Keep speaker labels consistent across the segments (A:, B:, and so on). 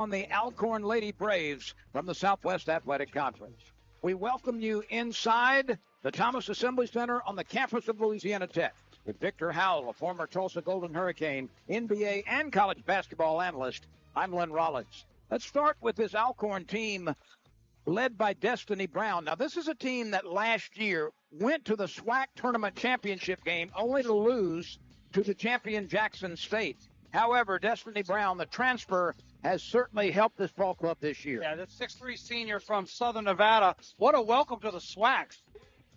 A: On the Alcorn Lady Braves from the Southwest Athletic Conference. We welcome you inside the Thomas Assembly Center on the campus of Louisiana Tech with Victor Howell, a former Tulsa Golden Hurricane, NBA and college basketball analyst. I'm Len Rollins. Let's start with this Alcorn team led by Destiny Brown. Now, this is a team that last year went to the SWAC tournament championship game only to lose to the champion Jackson State. However, Destiny Brown, the transfer, has certainly helped this ball club this year.
B: Yeah, the 6'3" senior from Southern Nevada. What a welcome to the SWAC.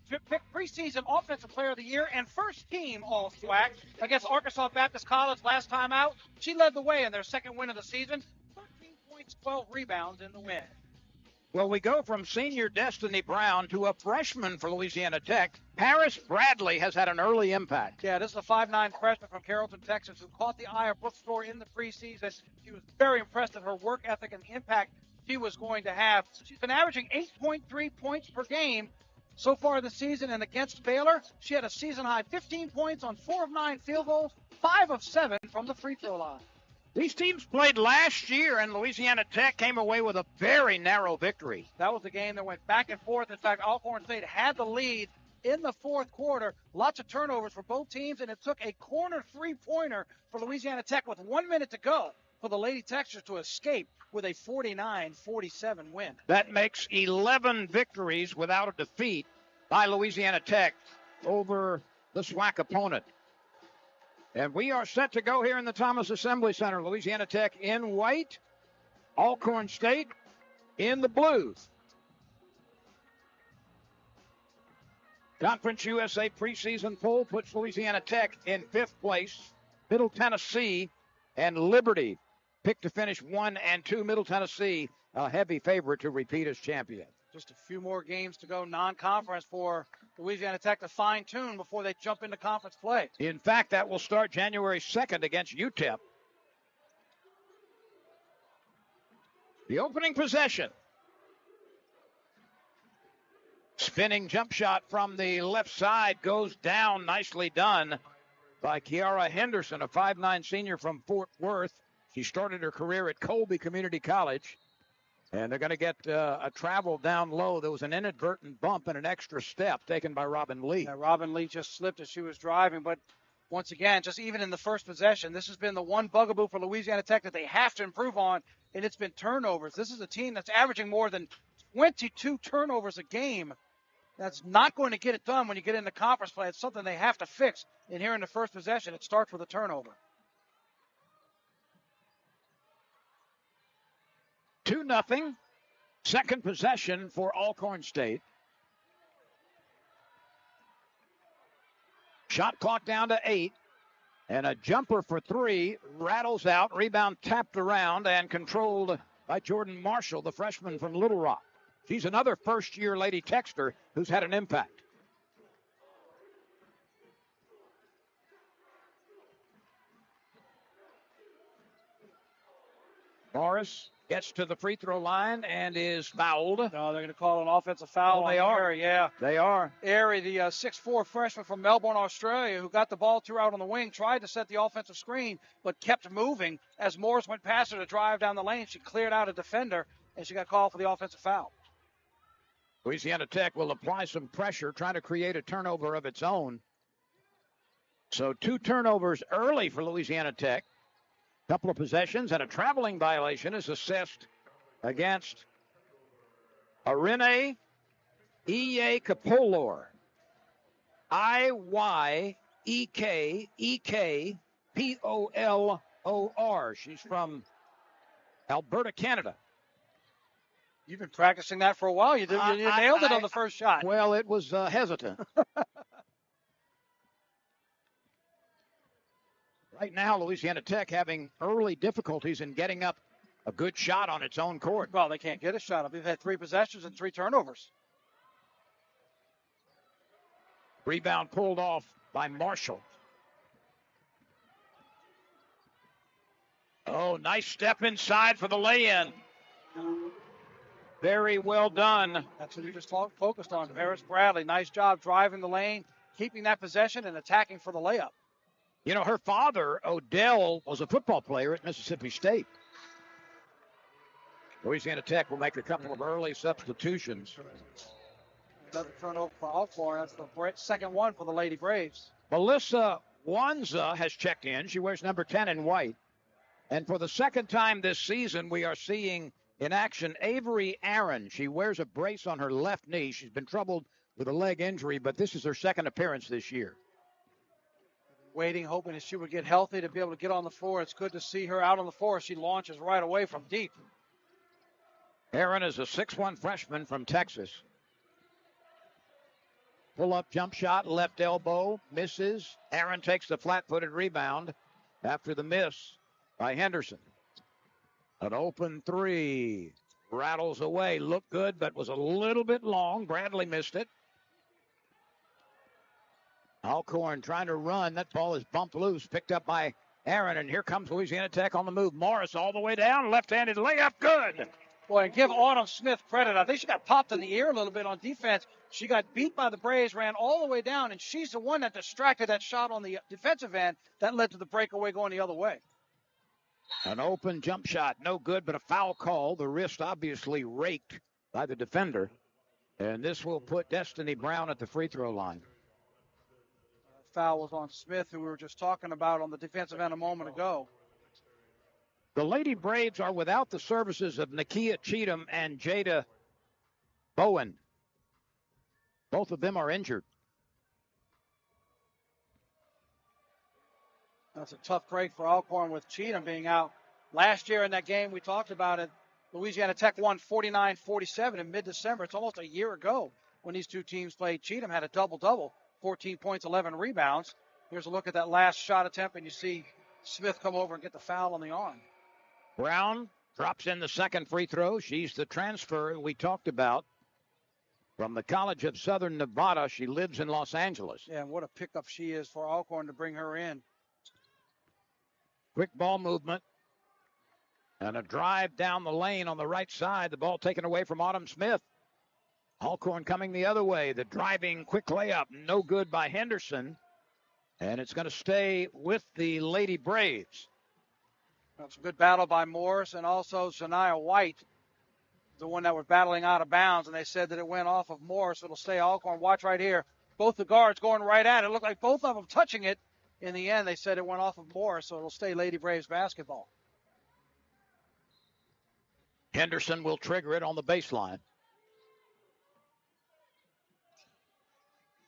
B: Picked preseason Offensive Player of the Year and first team All-SWAC against Arkansas Baptist College last time out. She led the way in their second win of the season. 13 points, 12 rebounds in the win.
A: Well, we go from senior Destiny Brown to a freshman for Louisiana Tech. Paris Bradley has had an early impact.
B: Yeah, this is a 5'9" freshman from Carrollton, Texas, who caught the eye of Brooke Store in the preseason. She was very impressed with her work ethic and the impact she was going to have. She's been averaging 8.3 points per game so far this season, and against Baylor, she had a season-high 15 points on 4 of 9 field goals, 5 of 7 from the free throw line.
A: These teams played last year, and Louisiana Tech came away with a very narrow victory.
B: That was the game that went back and forth. In fact, Alcorn State had the lead in the fourth quarter. Lots of turnovers for both teams, and it took a corner three-pointer for Louisiana Tech with 1 minute to go for the Lady Texans to escape with a 49-47 win.
A: That makes 11 victories without a defeat by Louisiana Tech over the SWAC opponent. And we are set to go here in the Thomas Assembly Center. Louisiana Tech in white, Alcorn State in the blues. Conference USA preseason poll puts Louisiana Tech in 5th place. Middle Tennessee and Liberty picked to finish 1 and 2. Middle Tennessee, a heavy favorite to repeat as champion.
B: Just a few more games to go non-conference for Louisiana Tech to fine-tune before they jump into conference play.
A: In fact, that will start January 2nd against UTEP. The opening possession. Spinning jump shot from the left side goes down. Nicely done by Kiara Henderson, a 5'9" senior from Fort Worth. She started her career at Colby Community College. And they're going to get a travel down low. There was an inadvertent bump and an extra step taken by Robin Lee.
B: Yeah, Robin Lee just slipped as she was driving. But once again, just even in the first possession, this has been the one bugaboo for Louisiana Tech that they have to improve on, and it's been turnovers. This is a team that's averaging more than 22 turnovers a game. That's not going to get it done when you get into conference play. It's something they have to fix. And here in the first possession, it starts with a turnover.
A: 2-0. Second possession for Alcorn State. Shot clock down to 8. And a jumper for 3 rattles out. Rebound tapped around and controlled by Jordan Marshall, the freshman from Little Rock. She's another first-year Lady Texter who's had an impact. Morris gets to the free throw line and is fouled.
B: No, they're going to call an offensive foul.
A: Oh, they are.
B: Airy, yeah.
A: They are.
B: Airy, the 6'4" freshman from Melbourne, Australia, who got the ball threw out on the wing, tried to set the offensive screen, but kept moving as Morris went past her to drive down the lane. She cleared out a defender, and she got called for the offensive foul.
A: Louisiana Tech will apply some pressure, trying to create a turnover of its own. So 2 turnovers early for Louisiana Tech. Couple of possessions and a traveling violation is assessed against Irene Iyekapolor. Iyekepolor. She's from Alberta, Canada.
B: You've been practicing that for a while. You nailed it on the first shot.
A: Well, it was hesitant. Right now, Louisiana Tech having early difficulties in getting up a good shot on its own court.
B: Well, they can't get a shot up. They've had 3 possessions and 3 turnovers.
A: Rebound pulled off by Marshall. Oh, nice step inside for the lay-in. Very well done.
B: That's what you just focused on. Paris Bradley, nice job driving the lane, keeping that possession and attacking for the layup.
A: You know, her father, Odell, was a football player at Mississippi State. Louisiana Tech will make a couple of early substitutions.
B: Another turnover for Alcorn. That's the second one for the Lady Braves.
A: Melissa Wanza has checked in. She wears number 10 in white. And for the second time this season, we are seeing in action Avery Aaron. She wears a brace on her left knee. She's been troubled with a leg injury, but this is her second appearance this year.
B: Waiting, hoping that she would get healthy to be able to get on the floor. It's good to see her out on the floor. She launches right away from deep.
A: Aaron is a 6'1 freshman from Texas. Pull-up jump shot, left elbow, misses. Aaron takes the flat-footed rebound after the miss by Henderson. An open three. Rattles away. Looked good, but was a little bit long. Bradley missed it. Alcorn trying to run. That ball is bumped loose, picked up by Aaron, and here comes Louisiana Tech on the move. Morris all the way down, left-handed layup, good.
B: Boy, and give Autumn Smith credit. I think she got popped in the ear a little bit on defense. She got beat by the Braves, ran all the way down, and she's the one that distracted that shot on the defensive end. That led to the breakaway going the other way.
A: An open jump shot, no good, but a foul call. The wrist obviously raked by the defender, and this will put Destiny Brown at the free throw line.
B: Foul was on Smith, who we were just talking about on the defensive end a moment ago.
A: The Lady Braves are without the services of Nakia Cheatham and Jada Bowen. Both of them are injured.
B: That's a tough break for Alcorn with Cheatham being out. Last year in that game we talked about it, Louisiana Tech won 49-47 in mid-December. It's almost a year ago when these two teams played. Cheatham had a double-double, 14 points, 11 rebounds. Here's a look at that last shot attempt, and you see Smith come over and get the foul on the arm.
A: Brown drops in the second free throw. She's the transfer we talked about from the College of Southern Nevada. She lives in Los Angeles.
B: Yeah, and what a pickup she is for Alcorn to bring her in.
A: Quick ball movement. And a drive down the lane on the right side. The ball taken away from Autumn Smith. Alcorn coming the other way. The driving quick layup. No good by Henderson. And it's going to stay with the Lady Braves.
B: That's a good battle by Morris and also Shania White, the one that was battling out of bounds. And they said that it went off of Morris. It'll stay Alcorn. Watch right here. Both the guards going right at it. It looked like both of them touching it. In the end, they said it went off of Morris, so it'll stay Lady Braves basketball.
A: Henderson will trigger it on the baseline.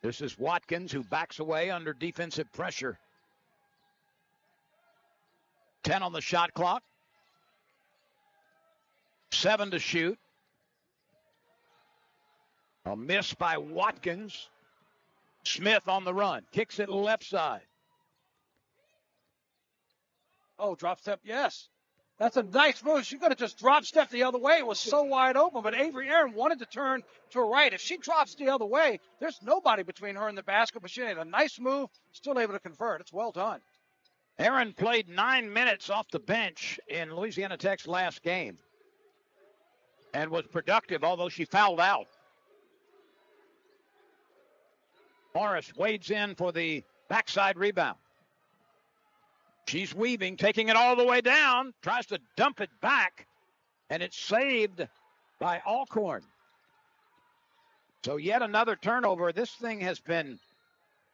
A: This is Watkins, who backs away under defensive pressure. 10 on the shot clock. 7 to shoot. A miss by Watkins. Smith on the run. Kicks it left side.
B: Oh, drop step, yes. That's a nice move. She could have just drop stepped the other way. It was so wide open, but Avery Aaron wanted to turn to her right. If she drops the other way, there's nobody between her and the basket, but she made a nice move, still able to convert. It's well done.
A: Aaron played 9 minutes off the bench in Louisiana Tech's last game and was productive, although she fouled out. Morris wades in for the backside rebound. She's weaving, taking it all the way down, tries to dump it back, and it's saved by Alcorn. So yet another turnover. This thing has been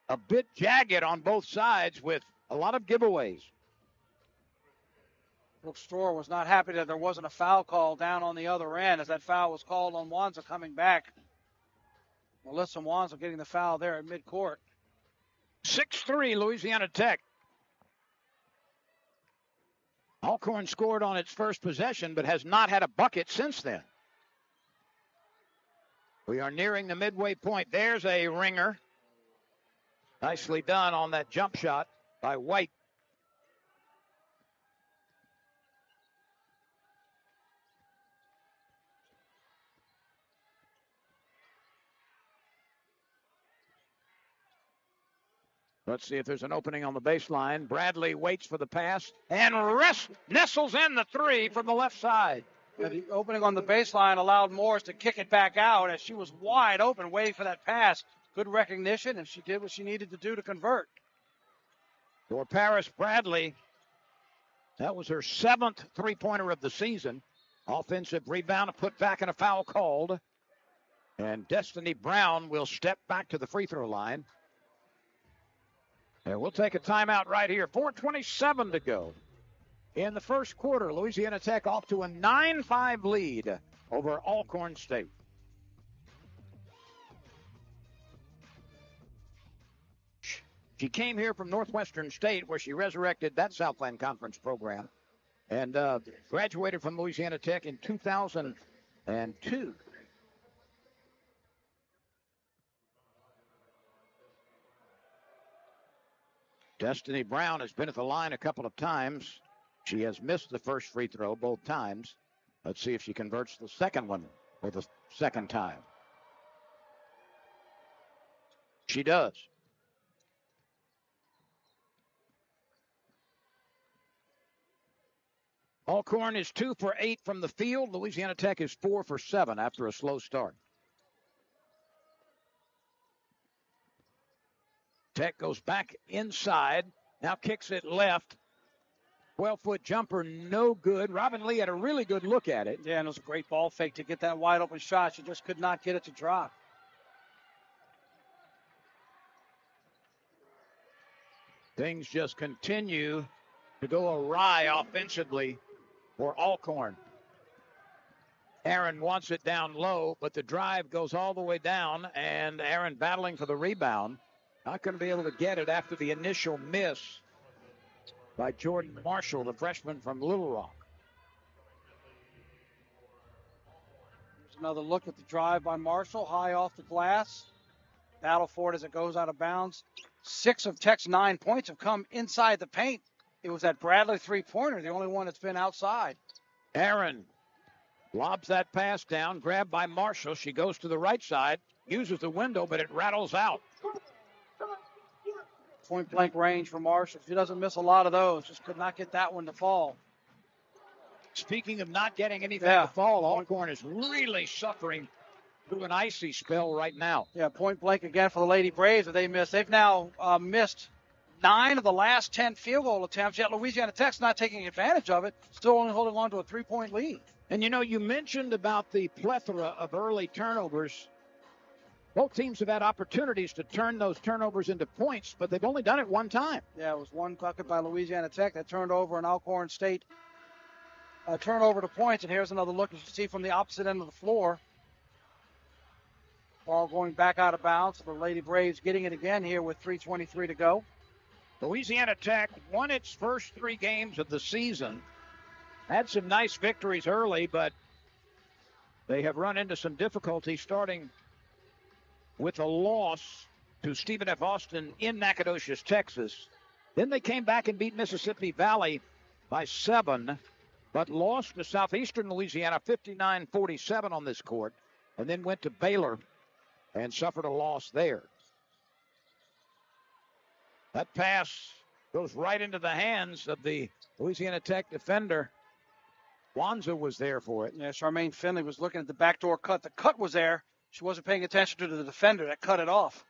A: a bit jagged on both sides with a lot of giveaways.
B: Brooke Storer was not happy that there wasn't a foul call down on the other end as that foul was called on Wanza coming back. Melissa Wanza getting the foul there at midcourt.
A: 6-3 Louisiana Tech. Alcorn scored on its first possession, but has not had a bucket since then. We are nearing the midway point. There's a ringer. Nicely done on that jump shot by White. Let's see if there's an opening on the baseline. Bradley waits for the pass and nestles in the three from the left side.
B: Yeah, the opening on the baseline allowed Morris to kick it back out as she was wide open waiting for that pass. Good recognition, and she did what she needed to do to convert.
A: For Paris Bradley, that was her 7th three-pointer of the season. Offensive rebound, a put back, and a foul called. And Destiny Brown will step back to the free throw line. And we'll take a timeout right here. 4:27 to go in the first quarter. Louisiana Tech off to a 9-5 lead over Alcorn State. She came here from Northwestern State, where she resurrected that Southland Conference program, and graduated from Louisiana Tech in 2002. Destiny Brown has been at the line a couple of times. She has missed the first free throw both times. Let's see if she converts the second one for the second time. She does. Alcorn is 2 for 8 from the field. Louisiana Tech is 4 for 7 after a slow start. Tech goes back inside. Now kicks it left. 12-foot jumper, no good. Robin Lee had a really good look at it.
B: Yeah, and it was a great ball fake to get that wide open shot. She just could not get it to drop.
A: Things just continue to go awry offensively for Alcorn. Aaron wants it down low, but the drive goes all the way down, and Aaron battling for the rebound. Not going to be able to get it after the initial miss by Jordan Marshall, the freshman from Little Rock.
B: Here's another look at the drive by Marshall, high off the glass. Battle for it as it goes out of bounds. 6 of Tech's 9 points have come inside the paint. It was that Bradley three-pointer, the only one that's been outside.
A: Aaron lobs that pass down, grabbed by Marshall. She goes to the right side, uses the window, but it rattles out.
B: Point-blank range for Marshall. She doesn't miss a lot of those. Just could not get that one to fall.
A: Speaking of not getting anything to fall, Alcorn is really suffering through an icy spell right now.
B: Yeah, point-blank again for the Lady Braves that they missed. They've now missed 9 of the last 10 field goal attempts, yet Louisiana Tech's not taking advantage of it, still only holding on to a 3-point lead.
A: And, you know, you mentioned about the plethora of early turnovers. Both teams have had opportunities to turn those turnovers into points, but they've only done it one time.
B: Yeah, it was one bucket by Louisiana Tech that turned over an Alcorn State turnover to points. And here's another look, as you see, from the opposite end of the floor. Ball going back out of bounds. The Lady Braves getting it again here with 3:23 to go.
A: Louisiana Tech won its first 3 games of the season. Had some nice victories early, but they have run into some difficulty, starting with a loss to Stephen F. Austin in Nacogdoches, Texas. Then they came back and beat Mississippi Valley by 7, but lost to Southeastern Louisiana 59-47 on this court, and then went to Baylor and suffered a loss there. That pass goes right into the hands of the Louisiana Tech defender. Wanza was there for it.
B: Yeah, Charmaine Finley was looking at the backdoor cut. The cut was there. She wasn't paying attention to the defender that cut it off.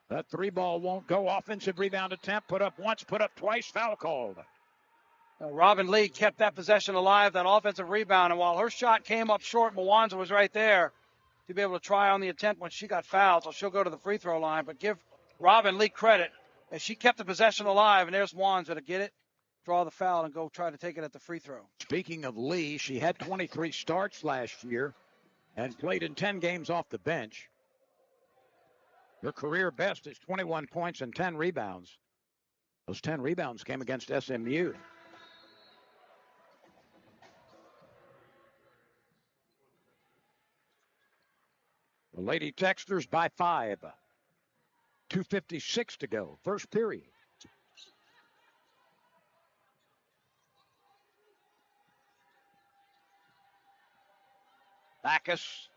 A: That 3-ball won't go. Offensive rebound attempt. Put up once, put up twice. Foul called.
B: Robin Lee kept that possession alive, that offensive rebound. And while her shot came up short, Mwanza was right there to be able to try on the attempt when she got fouled. So she'll go to the free throw line. But give Robin Lee credit as she kept the possession alive. And there's Mwanza to get it, draw the foul, and go try to take it at the free throw.
A: Speaking of Lee, she had 23 starts last year and played in 10 games off the bench. Her career best is 21 points and 10 rebounds. Those 10 rebounds came against SMU. The Lady Texters by 5. 2:56 to go, first period. Backus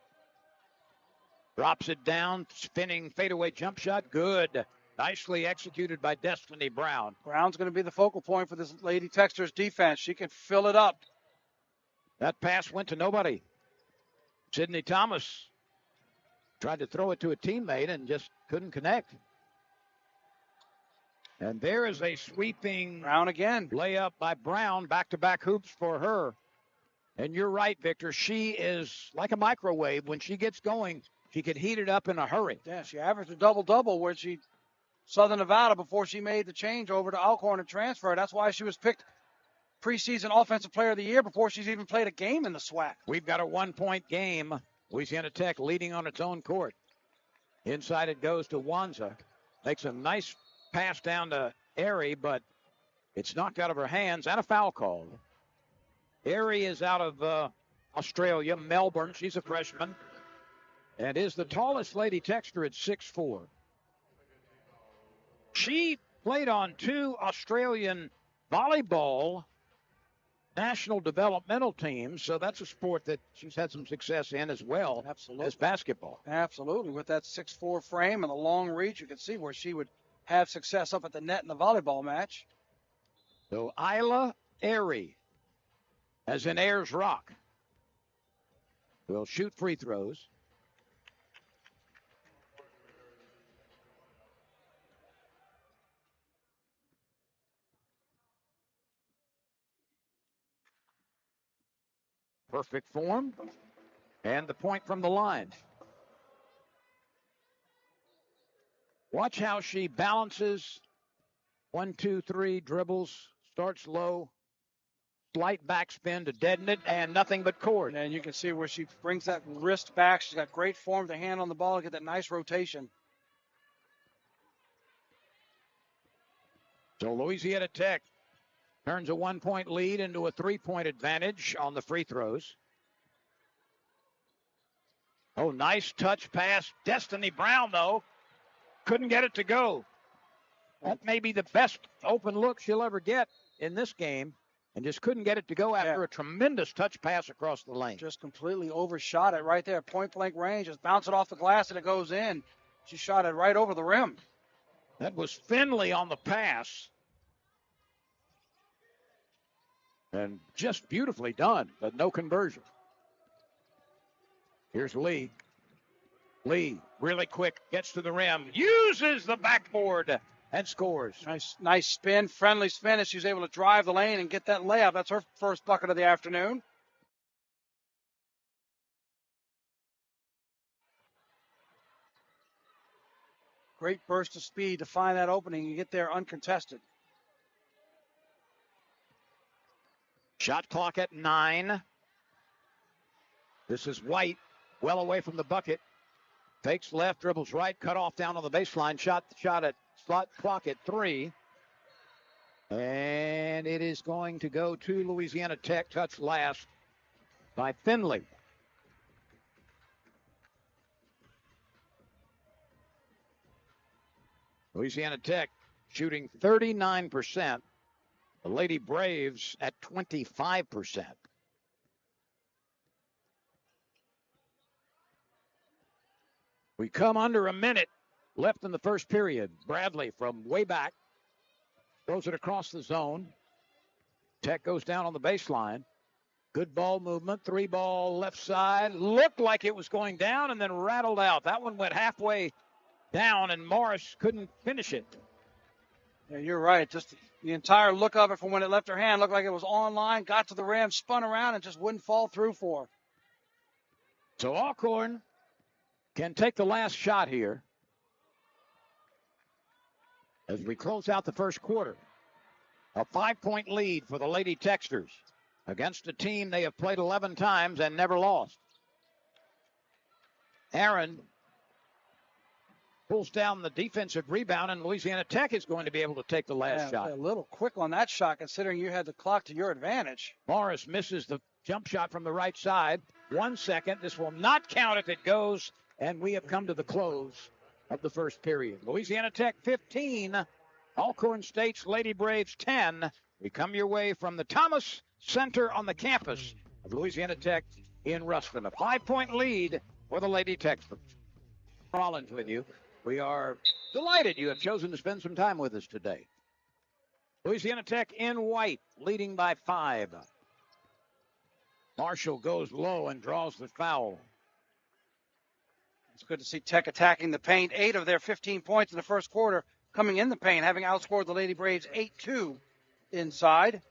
A: drops it down, spinning fadeaway jump shot. Good. Nicely executed by Destiny Brown.
B: Brown's going to be the focal point for this Lady Texters defense. She can fill it up.
A: That pass went to nobody. Sydney Thomas tried to throw it to a teammate and just couldn't connect. And there is a sweeping
B: Brown again.
A: layup by Brown, back-to-back hoops for her. And you're right, Victor. She is like a microwave. When she gets going, she can heat it up in a hurry.
B: Yeah, she averaged a double-double where she Southern Nevada before she made the change over to Alcorn and transferred. That's why she was picked preseason Offensive Player of the Year before she's even played a game in the SWAC.
A: We've got a 1-point game. Louisiana Tech leading on its own court. Inside it goes to Wanza. Makes a nice pass down to Airy, but it's knocked out of her hands and a foul call. Airy is out of Australia, Melbourne. She's a freshman and is the tallest Lady Techster at 6'4". She played on 2 Australian volleyball national developmental teams, so that's a sport that she's had some success in as well.
B: Absolutely.
A: As basketball.
B: Absolutely. With that 6'4" frame and the long reach, you can see where she would have success up at the net in the volleyball match.
A: So Isla Airy, as in Ayers Rock, will shoot free throws. Perfect form. And the point from the line. Watch how she balances. 1, 2, 3, dribbles, starts low, slight backspin to deaden it, and nothing but court.
B: And you can see where she brings that wrist back. She's got great form to hand on the ball, get that nice rotation.
A: So Louisiana Tech turns a 1-point lead into a 3-point advantage on the free throws. Oh, nice touch pass. Destiny Brown, though, couldn't get it to go. That may be the best open look she'll ever get in this game, and just couldn't get it to go after a tremendous touch pass across the lane.
B: Just completely overshot it right there, point-blank range. Just bounce it off the glass and it goes in. She shot it right over the rim.
A: That was Finley on the pass. And just beautifully done, but no conversion. Here's Lee. Lee, really quick, gets to the rim, uses the backboard, and scores.
B: Nice spin, friendly spin, as she's able to drive the lane and get that layup. That's her first bucket of the afternoon. Great burst of speed to find that opening and get there uncontested.
A: Shot clock at 9. This is White, well away from the bucket. Fakes left, dribbles right, cut off down on the baseline. Shot at slot clock at 3. And it is going to go to Louisiana Tech, touch last by Finley. Louisiana Tech shooting 39%. The Lady Braves at 25%. We come under a minute left in the first period. Bradley from way back throws it across the zone. Tech goes down on the baseline. Good ball movement. 3-ball left side. Looked like it was going down and then rattled out. That one went halfway down and Morris couldn't finish it.
B: Yeah, you're right. Just the entire look of it from when it left her hand looked like it was on line, got to the rim, spun around, and just wouldn't fall through for her.
A: So Alcorn can take the last shot here as we close out the first quarter. A 5-point lead for the Lady Techsters against a team they have played 11 times and never lost. Aaron pulls down the defensive rebound, and Louisiana Tech is going to be able to take the last shot.
B: A little quick on that shot, considering you had the clock to your advantage.
A: Morris misses the jump shot from the right side. 1 second. This will not count if it goes, and we have come to the close of the first period. Louisiana Tech 15, Alcorn State's Lady Braves 10. We come your way from the Thomas Center on the campus of Louisiana Tech in Ruston. A 5-point lead for the Lady Techsters. Rollins with you. We are delighted you have chosen to spend some time with us today. Louisiana Tech in white, leading by 5. Marshall goes low and draws the foul.
B: It's good to see Tech attacking the paint. 8 of their 15 points in the first quarter coming in the paint, having outscored the Lady Braves 8-2 inside.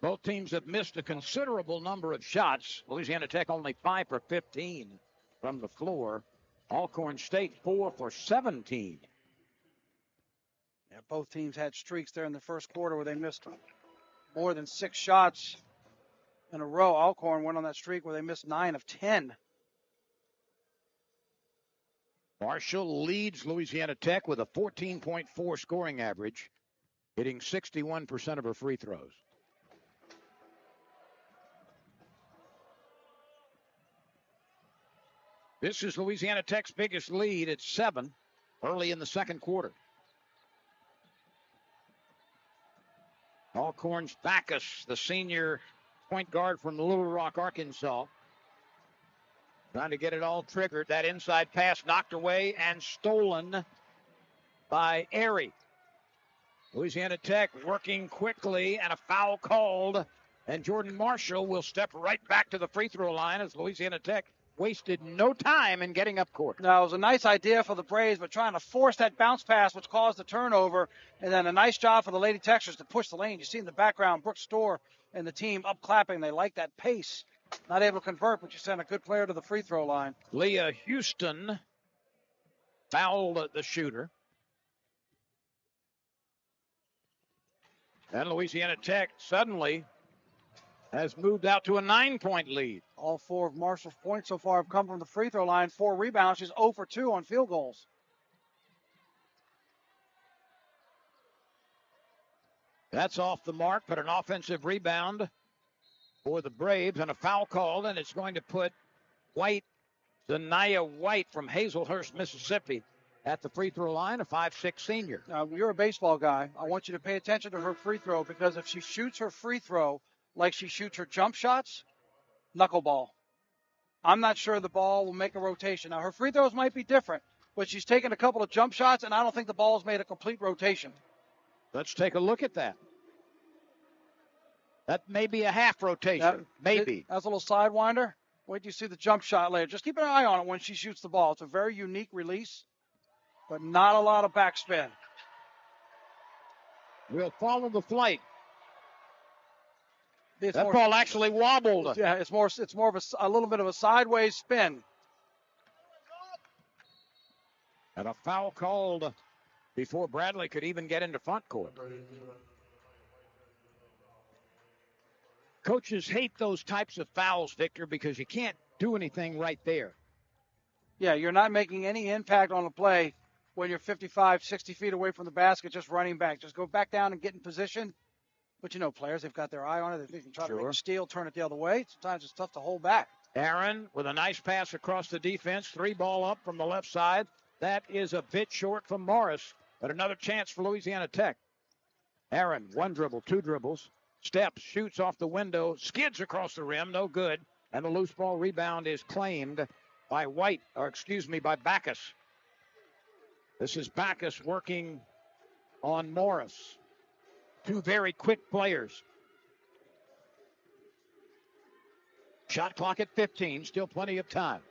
A: Both teams have missed a considerable number of shots. Louisiana Tech only 5 for 15 from the floor. Alcorn State 4 for 17.
B: Yeah, both teams had streaks there in the first quarter where they missed more than 6 shots in a row. Alcorn went on that streak where they missed 9 of 10.
A: Marshall leads Louisiana Tech with a 14.4 scoring average, hitting 61% of her free throws. This is Louisiana Tech's biggest lead at 7 early in the second quarter. Alcorn's Backus, the senior point guard from Little Rock, Arkansas, trying to get it all triggered. That inside pass knocked away and stolen by Airy. Louisiana Tech working quickly, and a foul called. And Jordan Marshall will step right back to the free throw line as Louisiana Tech wasted no time in getting up court.
B: Now, it was a nice idea for the Braves, but trying to force that bounce pass, which caused the turnover, and then a nice job for the Lady Texans to push the lane. You see in the background, Brooke Storr and the team up clapping. They like that pace. Not able to convert, but you sent a good player to the free throw line.
A: Leah Houston fouled the shooter. And Louisiana Tech suddenly has moved out to a 9-point lead.
B: All 4 of Marshall's points so far have come from the free throw line. 4 rebounds. She's 0 for 2 on field goals.
A: That's off the mark, but an offensive rebound for the Braves and a foul called, and it's going to put Zanaya White from Hazelhurst, Mississippi, at the free throw line, a 5'6" senior.
B: Now, you're a baseball guy. I want you to pay attention to her free throw, because if she shoots her free throw like she shoots her jump shots, knuckleball. I'm not sure the ball will make a rotation. Now, her free throws might be different, but she's taken a couple of jump shots, and I don't think the ball's made a complete rotation.
A: Let's take a look at that. That may be a half rotation. Maybe.
B: That's a little sidewinder. Wait till you see the jump shot later. Just keep an eye on it when she shoots the ball. It's a very unique release, but not a lot of backspin.
A: We'll follow the flight. That ball actually wobbled.
B: Yeah, it's more of a little bit of a sideways spin.
A: And a foul called before Bradley could even get into front court. Coaches hate those types of fouls, Victor, because you can't do anything right there.
B: Yeah, you're not making any impact on the play when you're 55, 60 feet away from the basket, just running back. Just go back down and get in position. But, players, they've got their eye on it. They can try to make a steal, turn it the other way. Sometimes it's tough to hold back.
A: Aaron with a nice pass across the defense. 3 ball up from the left side. That is a bit short from Morris, but another chance for Louisiana Tech. Aaron, 1 dribble, 2 dribbles. Steps, shoots off the window, skids across the rim, no good. And the loose ball rebound is claimed by by Backus. This is Backus working on Morris. 2 very quick players. Shot clock at 15, still plenty of time.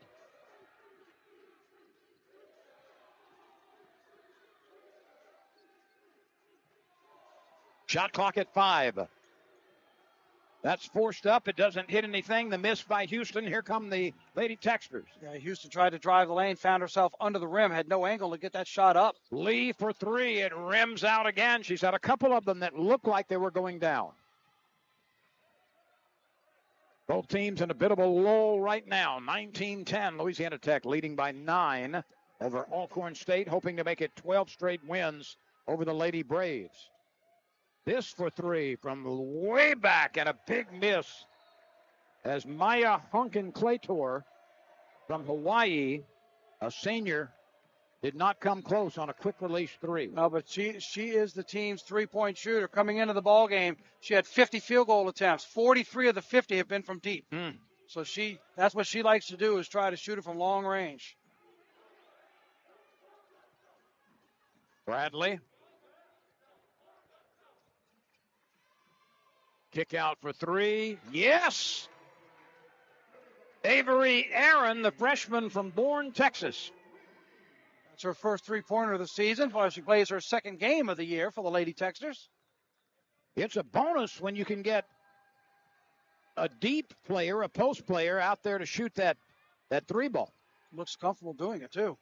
A: Shot clock at 5. That's forced up. It doesn't hit anything. The miss by Houston. Here come the Lady Texters.
B: Yeah, Houston tried to drive the lane, found herself under the rim, had no angle to get that shot up.
A: Lee for 3. It rims out again. She's had a couple of them that looked like they were going down. Both teams in a bit of a lull right now. 19-10, Louisiana Tech leading by 9 over Alcorn State, hoping to make it 12 straight wins over the Lady Braves. This for 3 from way back, and a big miss as Maya Hunkin-Claytor from Hawaii, a senior, did not come close on a quick release 3.
B: No, but she is the team's three-point shooter. Coming into the ball game, she had 50 field goal attempts. 43 of the 50 have been from deep. So that's what she likes to do, is try to shoot it from long range.
A: Bradley. Kick out for 3. Yes! Avery Aaron, the freshman from Bourne, Texas.
B: It's her first three-pointer of the season, while she plays her second game of the year for the Lady Texters.
A: It's a bonus when you can get a deep player, a post player out there to shoot that three ball.
B: Looks comfortable doing it, too.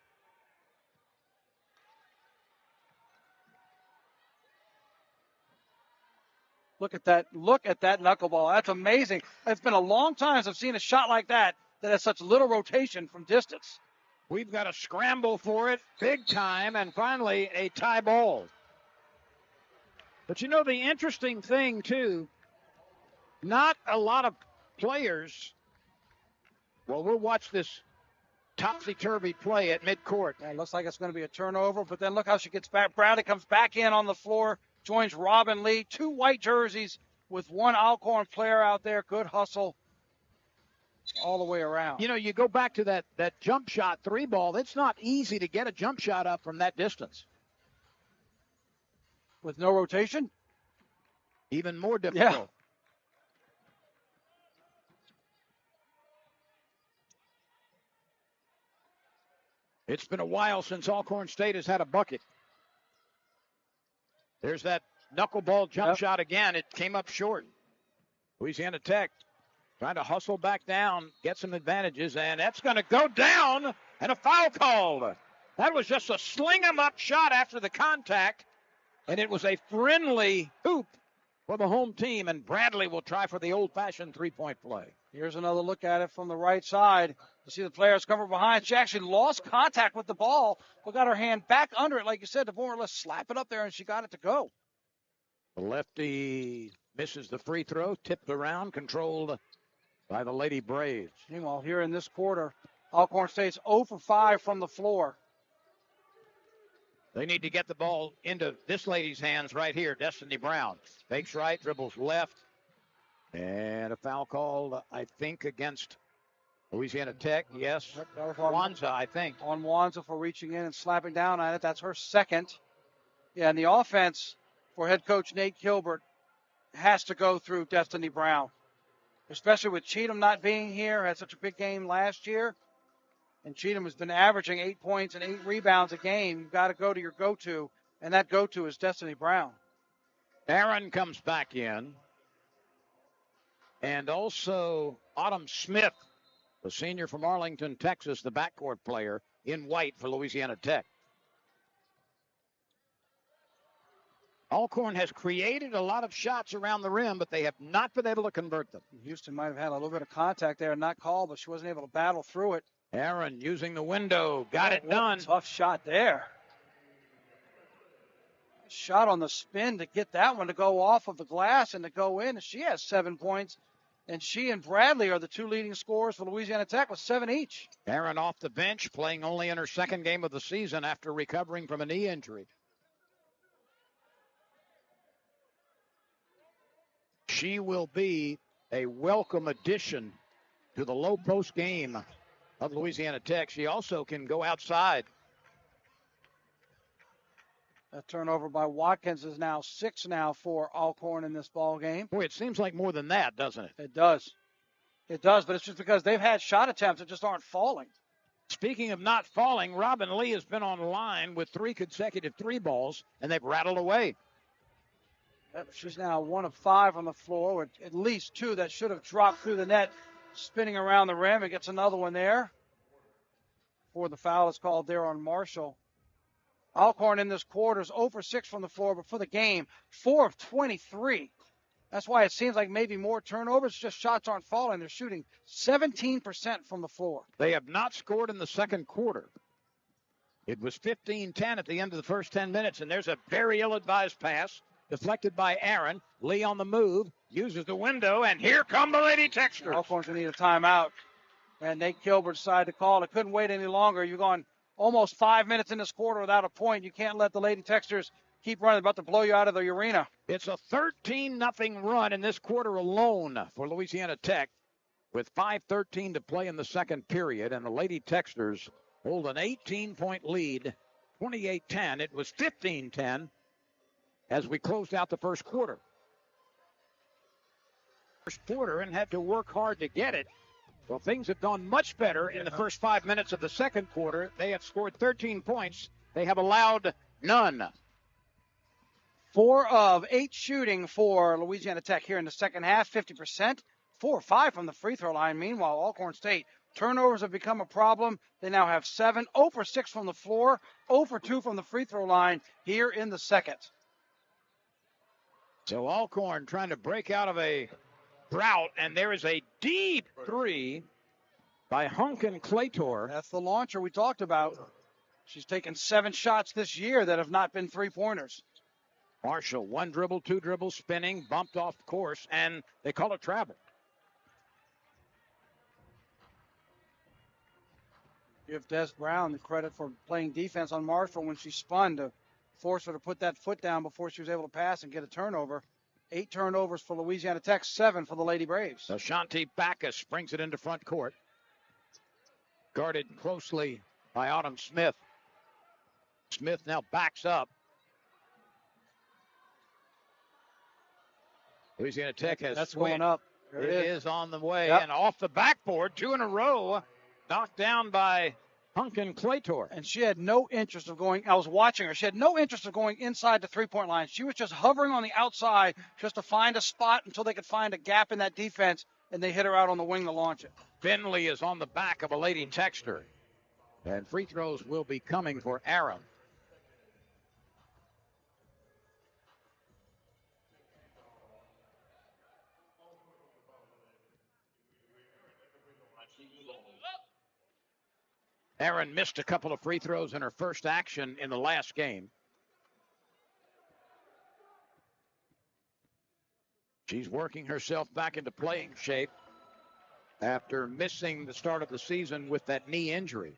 B: Look at that knuckleball. That's amazing. It's been a long time since I've seen a shot like that has such little rotation from distance.
A: We've got a scramble for it, big time, and finally a tie ball. But you know, the interesting thing, too, not a lot of players. Well, we'll watch this topsy-turvy play at midcourt.
B: Yeah, it looks like it's going to be a turnover, but then look how she gets back. Bradley comes back in on the floor, joins Robin Lee. 2 white jerseys with 1 Alcorn player out there. Good hustle all the way around.
A: You know, you go back to that jump shot three ball. It's not easy to get a jump shot up from that distance.
B: With no rotation?
A: Even more difficult.
B: Yeah.
A: It's been a while since Alcorn State has had a bucket. There's that knuckleball jump shot again. It came up short. Louisiana Tech trying to hustle back down, get some advantages, and that's going to go down, and a foul called. That was just a sling-em-up shot after the contact, and it was a friendly hoop for the home team, and Bradley will try for the old-fashioned three-point play.
B: Here's another look at it from the right side. You see the players come from behind. She actually lost contact with the ball, but got her hand back under it, like you said, to more or less slap it up there, and she got it to go.
A: The lefty misses the free throw, tipped around, controlled by the Lady Braves.
B: Meanwhile, here in this quarter, Alcorn State's 0 for 5 from the floor.
A: They need to get the ball into this lady's hands right here, Destiny Brown. Fakes right, dribbles left. And a foul called, I think, against Louisiana Tech. Yes, Wanza, I think.
B: On Wanza for reaching in and slapping down on it. That's her second. Yeah, and the offense for head coach Nate Gilbert has to go through Destiny Brown, especially with Cheatham not being here. Had such a big game last year. And Cheatham has been averaging 8 points and 8 rebounds a game. You've got to go to your go-to, and that go-to is Destiny Brown.
A: Aaron comes back in. And also Autumn Smith, the senior from Arlington, Texas, the backcourt player in white for Louisiana Tech. Alcorn has created a lot of shots around the rim, but they have not been able to convert them.
B: Houston might have had a little bit of contact there and not called, but she wasn't able to battle through it.
A: Aaron using the window, got it done.
B: Tough shot there. Shot on the spin to get that one to go off of the glass and to go in. She has 7 points, and she and Bradley are the 2 leading scorers for Louisiana Tech with 7 each.
A: Aaron off the bench, playing only in her second game of the season after recovering from a knee injury. She will be a welcome addition to the low post game of Louisiana Tech. She also can go outside.
B: A turnover by Watkins is now 6 for Alcorn in this ball game.
A: Boy, it seems like more than that, doesn't it?
B: It does. It does, but it's just because they've had shot attempts that just aren't falling.
A: Speaking of not falling, Robin Lee has been on line with 3 consecutive three balls, and they've rattled away.
B: She's now 1 of 5 on the floor, with at least 2 that should have dropped through the net, spinning around the rim. It gets another one there. Before the foul is called there on Marshall. Alcorn in this quarter is 0 for 6 from the floor, but for the game, 4 of 23. That's why it seems like maybe more turnovers, just shots aren't falling. They're shooting 17% from the floor.
A: They have not scored in the second quarter. It was 15-10 at the end of the first 10 minutes, and there's a very ill-advised pass deflected by Aaron. Lee on the move, uses the window, and here come the Lady Texters.
B: Alcorn's going to need a timeout, and Nate Gilbert decided to call it. Couldn't wait any longer. You've gone almost 5 minutes in this quarter without a point. You can't let the Lady Texters keep running. They're about to blow you out of the arena.
A: It's a 13-0 run in this quarter alone for Louisiana Tech with 5:13 to play in the second period, and the Lady Texters hold an 18-point lead, 28-10. It was 15-10 as we closed out the first quarter. First quarter and had to work hard to get it. Well, things have gone much better in the first 5 minutes of the second quarter. They have scored 13 points. They have allowed none.
B: 4 of 8 shooting for Louisiana Tech here in the second half, 50%. 4 or 5 from the free throw line. Meanwhile, Alcorn State, turnovers have become a problem. They now have 7, 0 for 6 from the floor, 0 for 2 from the free throw line here in the second.
A: So Alcorn trying to break out of a drought, and there is a deep three by Hunkin Claytor.
B: That's the launcher we talked about. She's taken 7 shots this year that have not been three-pointers.
A: Marshall, 1 dribble, 2 dribbles, spinning, bumped off course, and they call it travel.
B: Give Des Brown the credit for playing defense on Marshall when she spun to force her to put that foot down before she was able to pass and get a turnover. 8 turnovers for Louisiana Tech, 7 for the Lady Braves.
A: Ashanti Backus brings it into front court. Guarded closely by Autumn Smith. Smith now backs up. Louisiana Tech has
B: That's
A: switched.
B: going up.
A: It is on the way,
B: Yep.
A: and off the backboard, 2 in a row, knocked down by Hunkin Claytor.
B: And she had no interest of going, I was watching her, she had no interest of going inside the three-point line. She was just hovering on the outside just to find a spot until they could find a gap in that defense, and they hit her out on the wing to launch it.
A: Finley is on the back of a Lady Texter, and free throws will be coming for Aaron. Aaron missed a couple of free throws in her first action in the last game. She's working herself back into playing shape after missing the start of the season with that knee injury.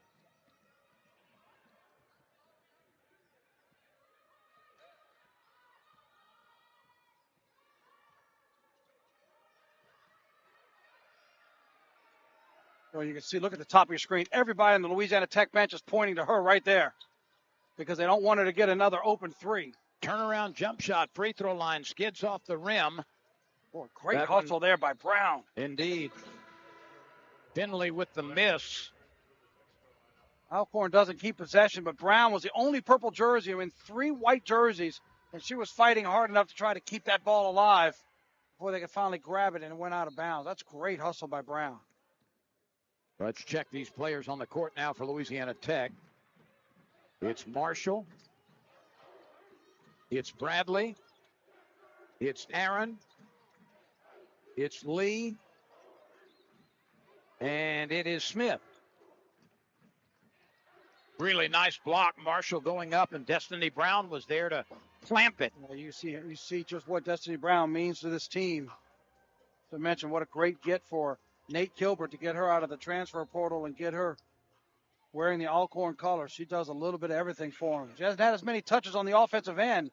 B: Well, you can see, look at the top of your screen. Everybody on the Louisiana Tech bench is pointing to her right there because they don't want her to get another open three.
A: Turnaround jump shot, free throw line, skids off the rim.
B: Boy, great hustle there by Brown.
A: Indeed. Finley with the miss.
B: Alcorn doesn't keep possession, but Brown was the only purple jersey in 3 white jerseys, and she was fighting hard enough to try to keep that ball alive before they could finally grab it, and it went out of bounds. That's great hustle by Brown.
A: Let's check these players on the court now for Louisiana Tech. It's Marshall. It's Bradley. It's Aaron. It's Lee. And it is Smith. Really nice block. Marshall going up, and Destiny Brown was there to clamp it.
B: Well, you see just what Destiny Brown means to this team. To mention what a great get for Nate Gilbert to get her out of the transfer portal and get her wearing the Alcorn colors. She does a little bit of everything for him. She hasn't had as many touches on the offensive end.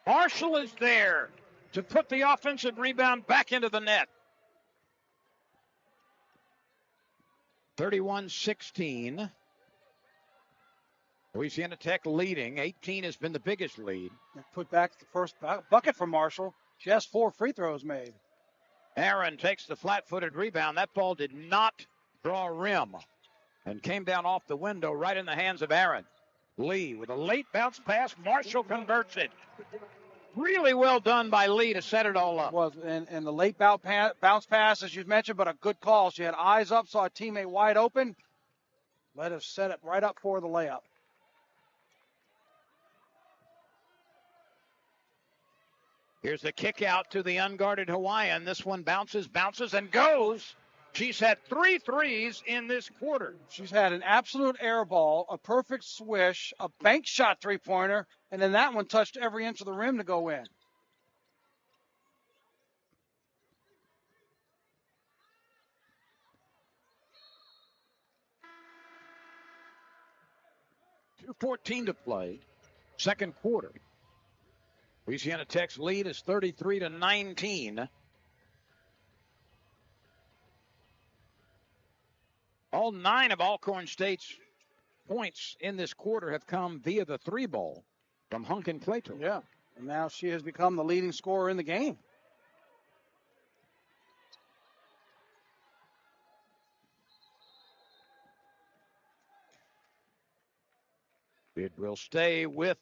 A: Marshall is there to put the offensive rebound back into the net. 31-16. Louisiana Tech leading. 18 has been the biggest lead.
B: Put back the first bucket for Marshall. She has 4 free throws made.
A: Aaron takes the flat-footed rebound. That ball did not draw rim and came down off the window right in the hands of Aaron. Lee with a late bounce pass. Marshall converts it. Really well done by Lee to set it all up.
B: Was and the late bounce pass, as you mentioned, but a good call. She had eyes up, saw a teammate wide open. Let us set it right up for the layup.
A: Here's the kick out to the unguarded Hawaiian. This one bounces, and goes. She's had 3 threes in this quarter.
B: She's had an absolute air ball, a perfect swish, a bank shot three-pointer, and then that one touched every inch of the rim to go in.
A: .2:14 to play, second quarter. Louisiana Tech's lead is 33-19. All 9 of Alcorn State's points in this quarter have come via the 3-ball from Hunkin Claytor.
B: Yeah, and now she has become the leading scorer in the game.
A: It will stay with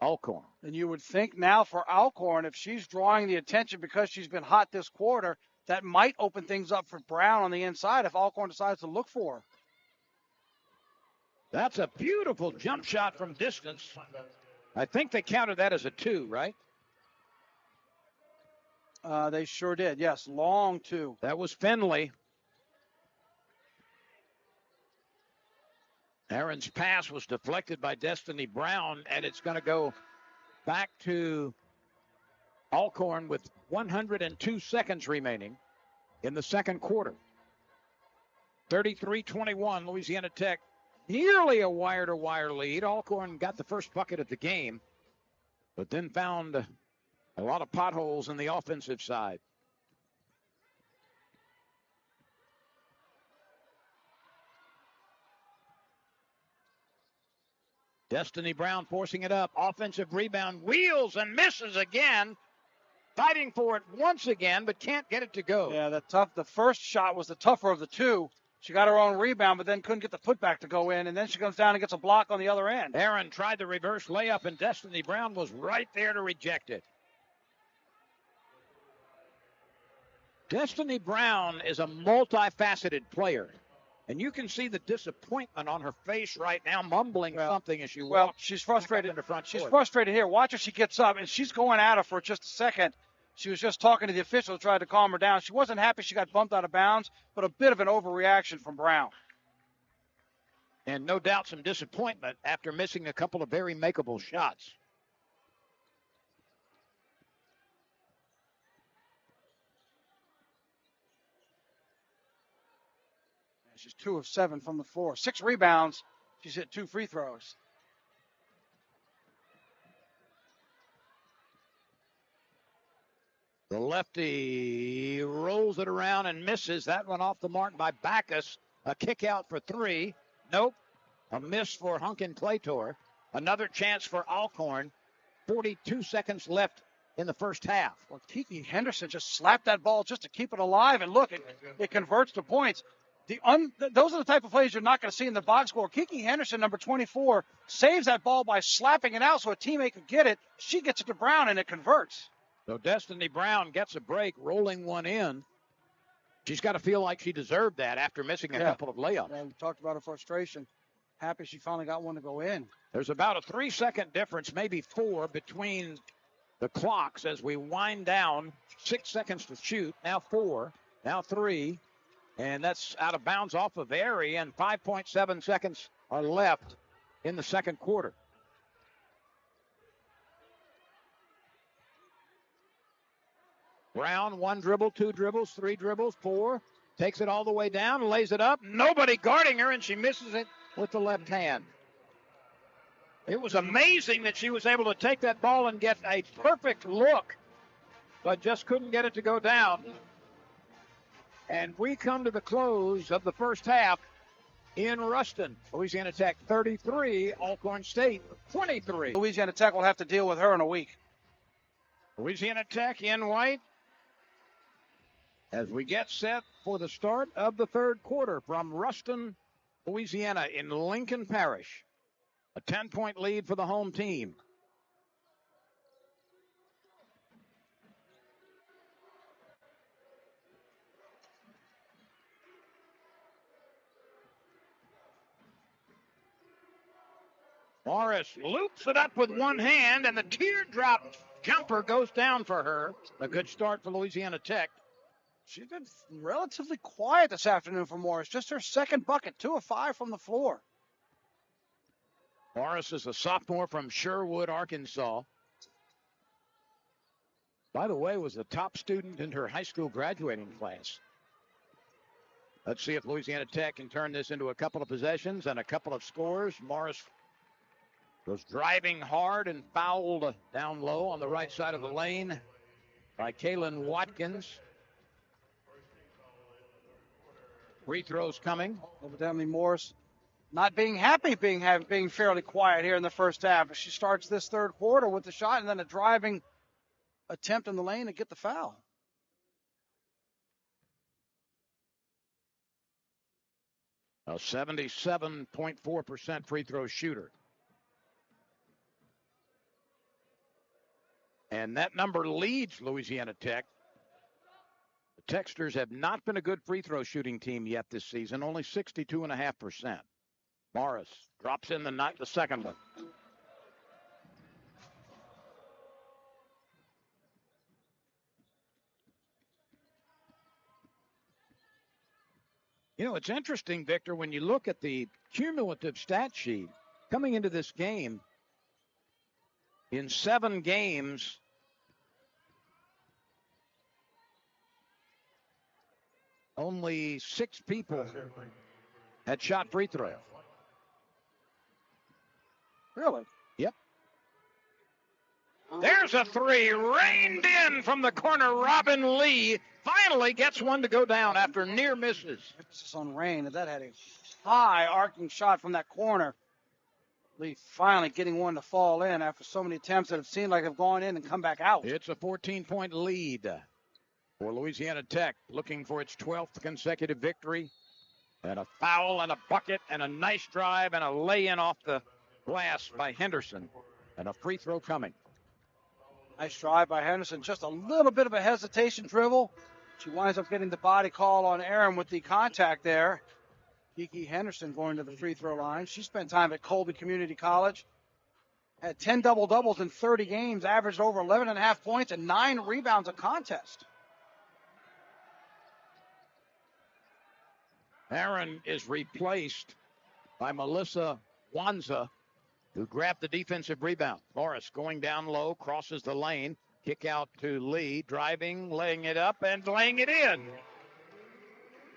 A: Alcorn.
B: And you would think now for Alcorn, if she's drawing the attention because she's been hot this quarter, that might open things up for Brown on the inside if Alcorn decides to look for her.
A: That's a beautiful jump shot from distance. I think they counted that as a 2, right?
B: They sure did. Yes, long 2.
A: That was Finley. Aaron's pass was deflected by Destiny Brown, and it's going to go back to Alcorn with 102 seconds remaining in the second quarter. 33-21, Louisiana Tech, nearly a wire-to-wire lead. Alcorn got the first bucket of the game, but then found a lot of potholes in the offensive side. Destiny Brown forcing it up. Offensive rebound. Wheels and misses again. Fighting for it once again, but can't get it to go.
B: Yeah, the first shot was the tougher of the 2. She got her own rebound, but then couldn't get the putback to go in, and then she comes down and gets a block on the other end.
A: Aaron tried the reverse layup, and Destiny Brown was right there to reject it. Destiny Brown is a multifaceted player. And you can see the disappointment on her face right now, mumbling something as she walks.
B: Well, she's frustrated. She's frustrated here. Watch her. She gets up, and she's going at her for just a second. She was just talking to the official, tried to calm her down. She wasn't happy she got bumped out of bounds, but a bit of an overreaction from Brown.
A: And no doubt some disappointment after missing a couple of very makeable shots.
B: She's 2 of 7 from the floor. 6 rebounds. She's hit 2 free throws.
A: The lefty rolls it around and misses. That one off the mark by Backus. A kick out for 3. Nope. A miss for Hunkin Claytor. Another chance for Alcorn. 42 seconds left in the first half.
B: Well, Kiki Henderson just slapped that ball just to keep it alive. And look, it converts to points. Those are the type of plays you're not going to see in the box score. Kiki Henderson, number 24, saves that ball by slapping it out so a teammate could get it. She gets it to Brown, and it converts.
A: So Destiny Brown gets a break, rolling one in. She's got to feel like she deserved that after missing a couple of layups.
B: Yeah, we talked about her frustration. Happy she finally got one to go in.
A: There's about a 3-second difference, maybe 4, between the clocks as we wind down. 6 seconds to shoot. Now 4. Now 3. And that's out of bounds off of Airy, and 5.7 seconds are left in the second quarter. Brown, 1 dribble, 2 dribbles, 3 dribbles, 4. Takes it all the way down, lays it up. Nobody guarding her, and she misses it with the left hand. It was amazing that she was able to take that ball and get a perfect look, but just couldn't get it to go down. And we come to the close of the first half in Ruston. Louisiana Tech 33, Alcorn State 23.
B: Louisiana Tech will have to deal with her in a week.
A: Louisiana Tech in white as we get set for the start of the third quarter from Ruston, Louisiana in Lincoln Parish. A 10-point lead for the home team. Morris loops it up with one hand, and the teardrop jumper goes down for her. A good start for Louisiana Tech.
B: She's been relatively quiet this afternoon for Morris. Just her second bucket, 2 of 5 from the floor.
A: Morris is a sophomore from Sherwood, Arkansas. By the way, was the top student in her high school graduating class. Let's see if Louisiana Tech can turn this into a couple of possessions and a couple of scores. Morris was driving hard and fouled down low on the right side of the lane by Kaylin Watkins. Free throws coming.
B: Evidently Morris not being happy being fairly quiet here in the first half. She starts this third quarter with the shot and then a driving attempt in the lane to get the foul.
A: A 77.4% free throw shooter. And that number leads Louisiana Tech. The Techsters have not been a good free throw shooting team yet this season, only 62.5%. Morris drops in the second one. You know, it's interesting, Victor, when you look at the cumulative stat sheet coming into this game, in 7 games, only 6 people had shot free throws.
B: Really?
A: Yep. There's a 3 rained in from the corner. Robin Lee finally gets one to go down after near misses.
B: Emphasis on rain. That had a high arcing shot from that corner. Lee finally getting one to fall in after so many attempts that have seemed like have gone in and come back out.
A: It's a 14-point lead for Louisiana Tech, looking for its 12th consecutive victory. And a foul and a bucket and a nice drive and a lay-in off the glass by Henderson. And a free throw coming.
B: Nice drive by Henderson. Just a little bit of a hesitation dribble. She winds up getting the body call on Aaron with the contact there. Kiki Henderson going to the free throw line. She spent time at Colby Community College. Had 10 double-doubles in 30 games, averaged over 11.5 points and 9 rebounds a contest.
A: Aaron is replaced by Melissa Wanza, who grabbed the defensive rebound. Morris going down low, crosses the lane. Kick out to Lee, driving, laying it up, and laying it in.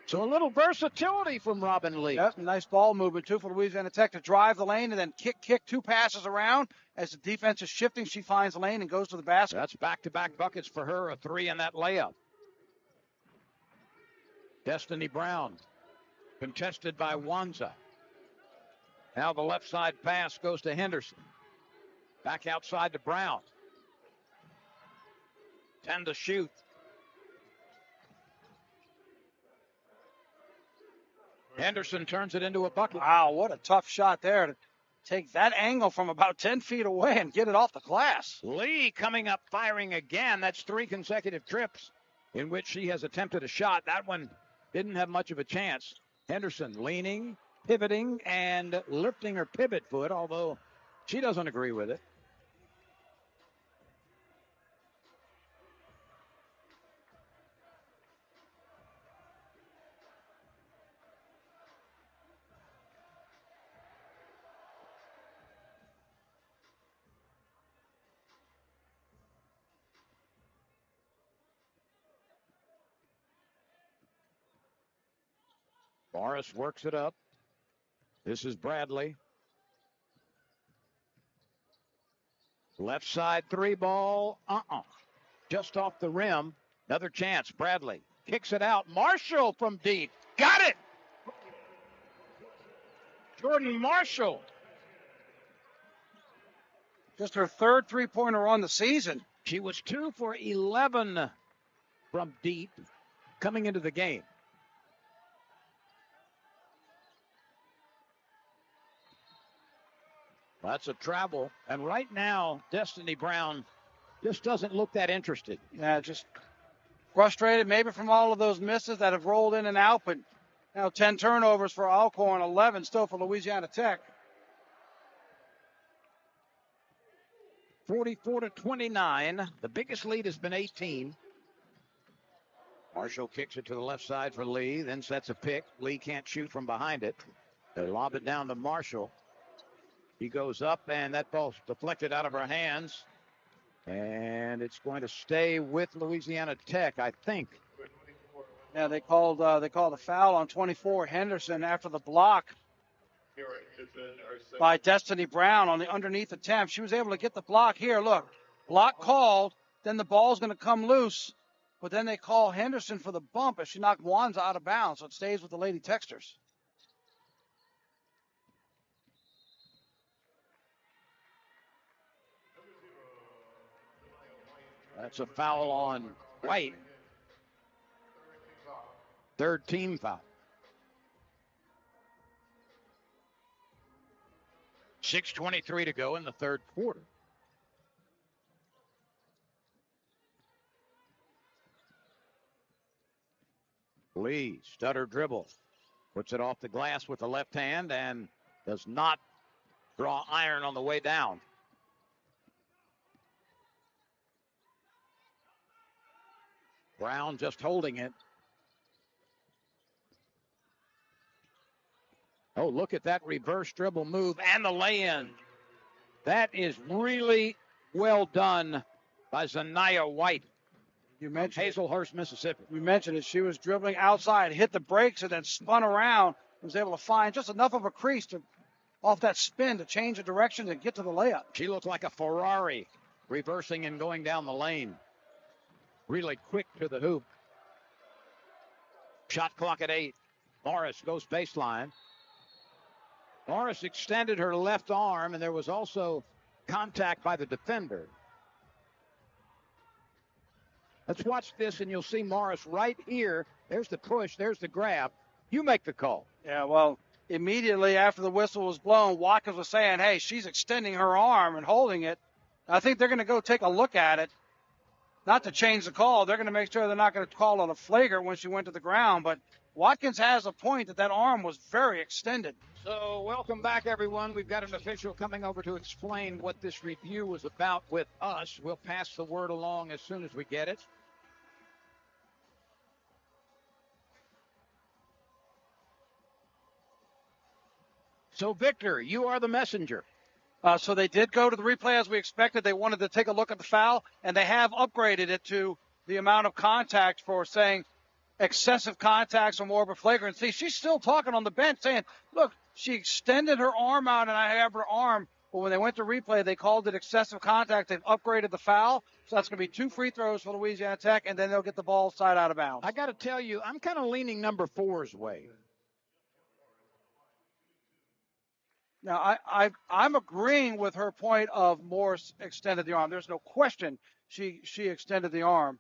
A: So a little versatility from Robin Lee.
B: Yep, nice ball movement, too, for Louisiana Tech to drive the lane and then kick 2 passes around. As the defense is shifting, she finds the lane and goes to the basket.
A: That's back-to-back buckets for her, a 3 and that layup. Destiny Brown, contested by Wanza. Now the left side pass goes to Henderson. Back outside to Brown. 10 to shoot. Henderson turns it into a bucket.
B: Wow, what a tough shot there to take that angle from about 10 feet away and get it off the glass.
A: Lee coming up firing again. That's 3 consecutive trips in which she has attempted a shot. That one didn't have much of a chance. Henderson leaning, pivoting, and lifting her pivot foot, although she doesn't agree with it. Morris works it up. This is Bradley. Left side 3 ball. Just off the rim. Another chance. Bradley kicks it out. Marshall from deep. Got it. Jordan Marshall.
B: Just her 3rd three-pointer on the season.
A: She was 2 for 11 from deep coming into the game. That's a travel. And right now, Destiny Brown just doesn't look that interested.
B: Yeah, just frustrated maybe from all of those misses that have rolled in and out. But now 10 turnovers for Alcorn, 11 still for Louisiana Tech.
A: 44-29. The biggest lead has been 18. Marshall kicks it to the left side for Lee, then sets a pick. Lee can't shoot from behind it. They lob it down to Marshall. He goes up, and that ball's deflected out of her hands. And it's going to stay with Louisiana Tech, I think.
B: Yeah, they called a foul on 24 Henderson after the block by Destiny Brown on the underneath attempt. She was able to get the block here. Look, block called, then the ball's going to come loose. But then they call Henderson for the bump as she knocked Wanza out of bounds. So it stays with the Lady Techsters.
A: That's a foul on White. 3rd team foul. 6:23 to go in the 3rd quarter. Lee, stutter dribble. Puts it off the glass with the left hand and does not draw iron on the way down. Brown just holding it. Oh, look at that reverse dribble move and the lay-in. That is really well done by Zanaya White.
B: You mentioned
A: Hazelhurst, Mississippi.
B: We mentioned it. She was dribbling outside, hit the brakes, and then spun around. Was able to find just enough of a crease to, off that spin, to change the direction and get to the layup.
A: She looked like a Ferrari, reversing and going down the lane. Really quick to the hoop. Shot clock at 8. Morris goes baseline. Morris extended her left arm, and there was also contact by the defender. Let's watch this, and you'll see Morris right here. There's the push. There's the grab. You make the call.
B: Yeah, well, immediately after the whistle was blown, Watkins was saying, hey, she's extending her arm and holding it. I think they're going to go take a look at it. Not to change the call. They're going to make sure they're not going to call it a flagrant when she went to the ground. But Watkins has a point that arm was very extended.
A: So welcome back, everyone. We've got an official coming over to explain what this review was about with us. We'll pass the word along as soon as we get it. So, Victor, you are the messenger.
B: So they did go to the replay as we expected. They wanted to take a look at the foul, and they have upgraded it to the amount of contact for saying excessive contacts or more of a flagrant. See, she's still talking on the bench saying, look, she extended her arm out and I have her arm. But when they went to replay, they called it excessive contact. They've upgraded the foul. So that's going to be 2 free throws for Louisiana Tech, and then they'll get the ball side out of bounds.
A: I got to tell you, I'm kind of leaning number 4's way.
B: Now, I'm agreeing with her point of Morris extended the arm. There's no question she extended the arm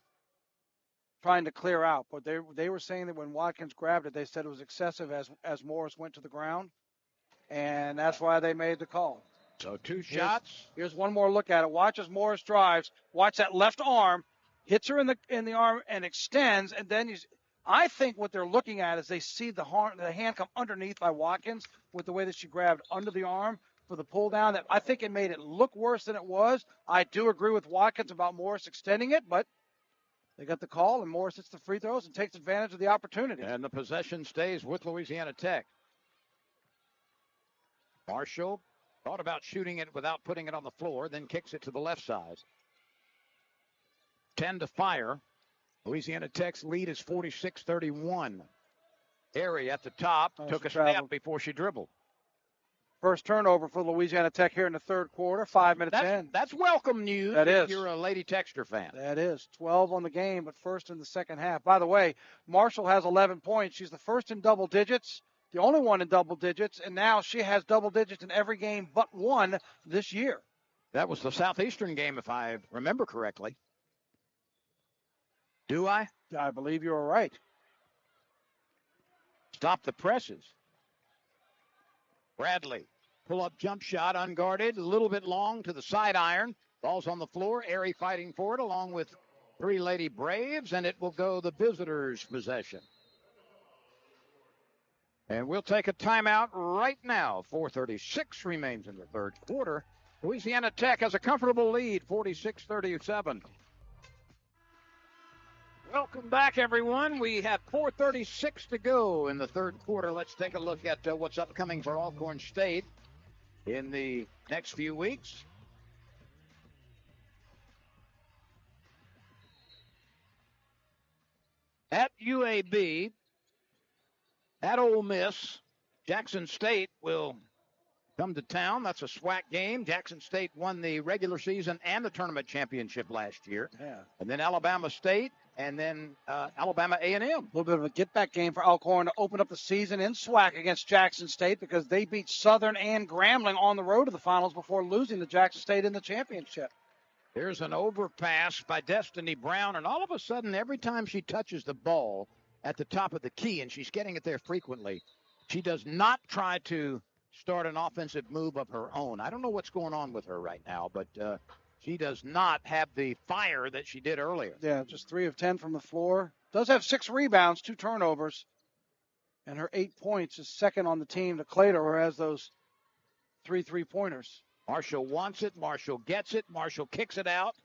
B: trying to clear out. But they were saying that when Watkins grabbed it, they said it was excessive as Morris went to the ground. And that's why they made the call.
A: So 2 shots.
B: Here's one more look at it. Watch as Morris drives. Watch that left arm. Hits her in the arm and extends. And then I think what they're looking at is they see the hand come underneath by Watkins with the way that she grabbed under the arm for the pull down. That I think it made it look worse than it was. I do agree with Watkins about Morris extending it, but they got the call, and Morris hits the free throws and takes advantage of the opportunity.
A: And the possession stays with Louisiana Tech. Marshall thought about shooting it without putting it on the floor, then kicks it to the left side. 10 to fire. Louisiana Tech's lead is 46-31. Airy at the top took a snap before she dribbled.
B: First turnover for Louisiana Tech here in the third quarter, 5 minutes in.
A: That's welcome news if you're a Lady Texter fan.
B: That is. 12 on the game, but first in the second half. By the way, Marshall has 11 points. She's the first in double digits, the only one in double digits, and now she has double digits in every game but one this year.
A: That was the Southeastern game, if I remember correctly. Do I?
B: I believe you're right.
A: Stop the presses. Bradley, pull-up jump shot, unguarded, a little bit long to the side iron. Ball's on the floor. Airy fighting for it along with 3 Lady Braves, and it will go the visitors' possession. And we'll take a timeout right now. 4:36 remains in the third quarter. Louisiana Tech has a comfortable lead, 46-37. Welcome back, everyone. We have 4:36 to go in the third quarter. Let's take a look at what's upcoming for Alcorn State in the next few weeks. At UAB, at Ole Miss, Jackson State will come to town. That's a SWAC game. Jackson State won the regular season and the tournament championship last year.
B: Yeah.
A: And then Alabama State, and then Alabama A&M.
B: A little bit of a get-back game for Alcorn to open up the season in SWAC against Jackson State because they beat Southern and Grambling on the road to the finals before losing to Jackson State in the championship.
A: There's an overpass by Destiny Brown, and all of a sudden, every time she touches the ball at the top of the key, and she's getting it there frequently, she does not try to start an offensive move of her own. I don't know what's going on with her right now, but she does not have the fire that she did earlier.
B: Yeah, just 3 of 10 from the floor. Does have 6 rebounds, 2 turnovers, and her 8 points is second on the team to Claytor, who has those 3 3-pointers.
A: Marshall wants it. Marshall gets it. Marshall kicks it out.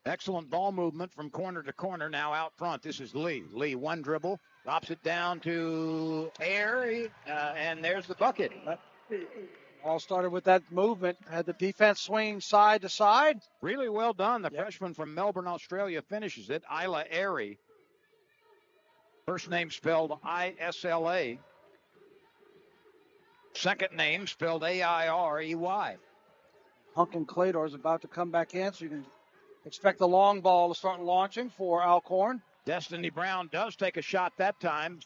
A: Excellent ball movement from corner to corner. Now out front. This is Lee. Lee, one dribble. Drops it down to Airy. And there's the bucket.
B: All started with that movement. Had the defense swinging side to side.
A: Really well done. The freshman from Melbourne, Australia finishes it. Isla Airy. First name spelled I-S-L-A. Second name spelled A-I-R-E-Y.
B: Hunkin Claytor is about to come back in, so you can expect the long ball to start launching for Alcorn.
A: Destiny Brown does take a shot that time.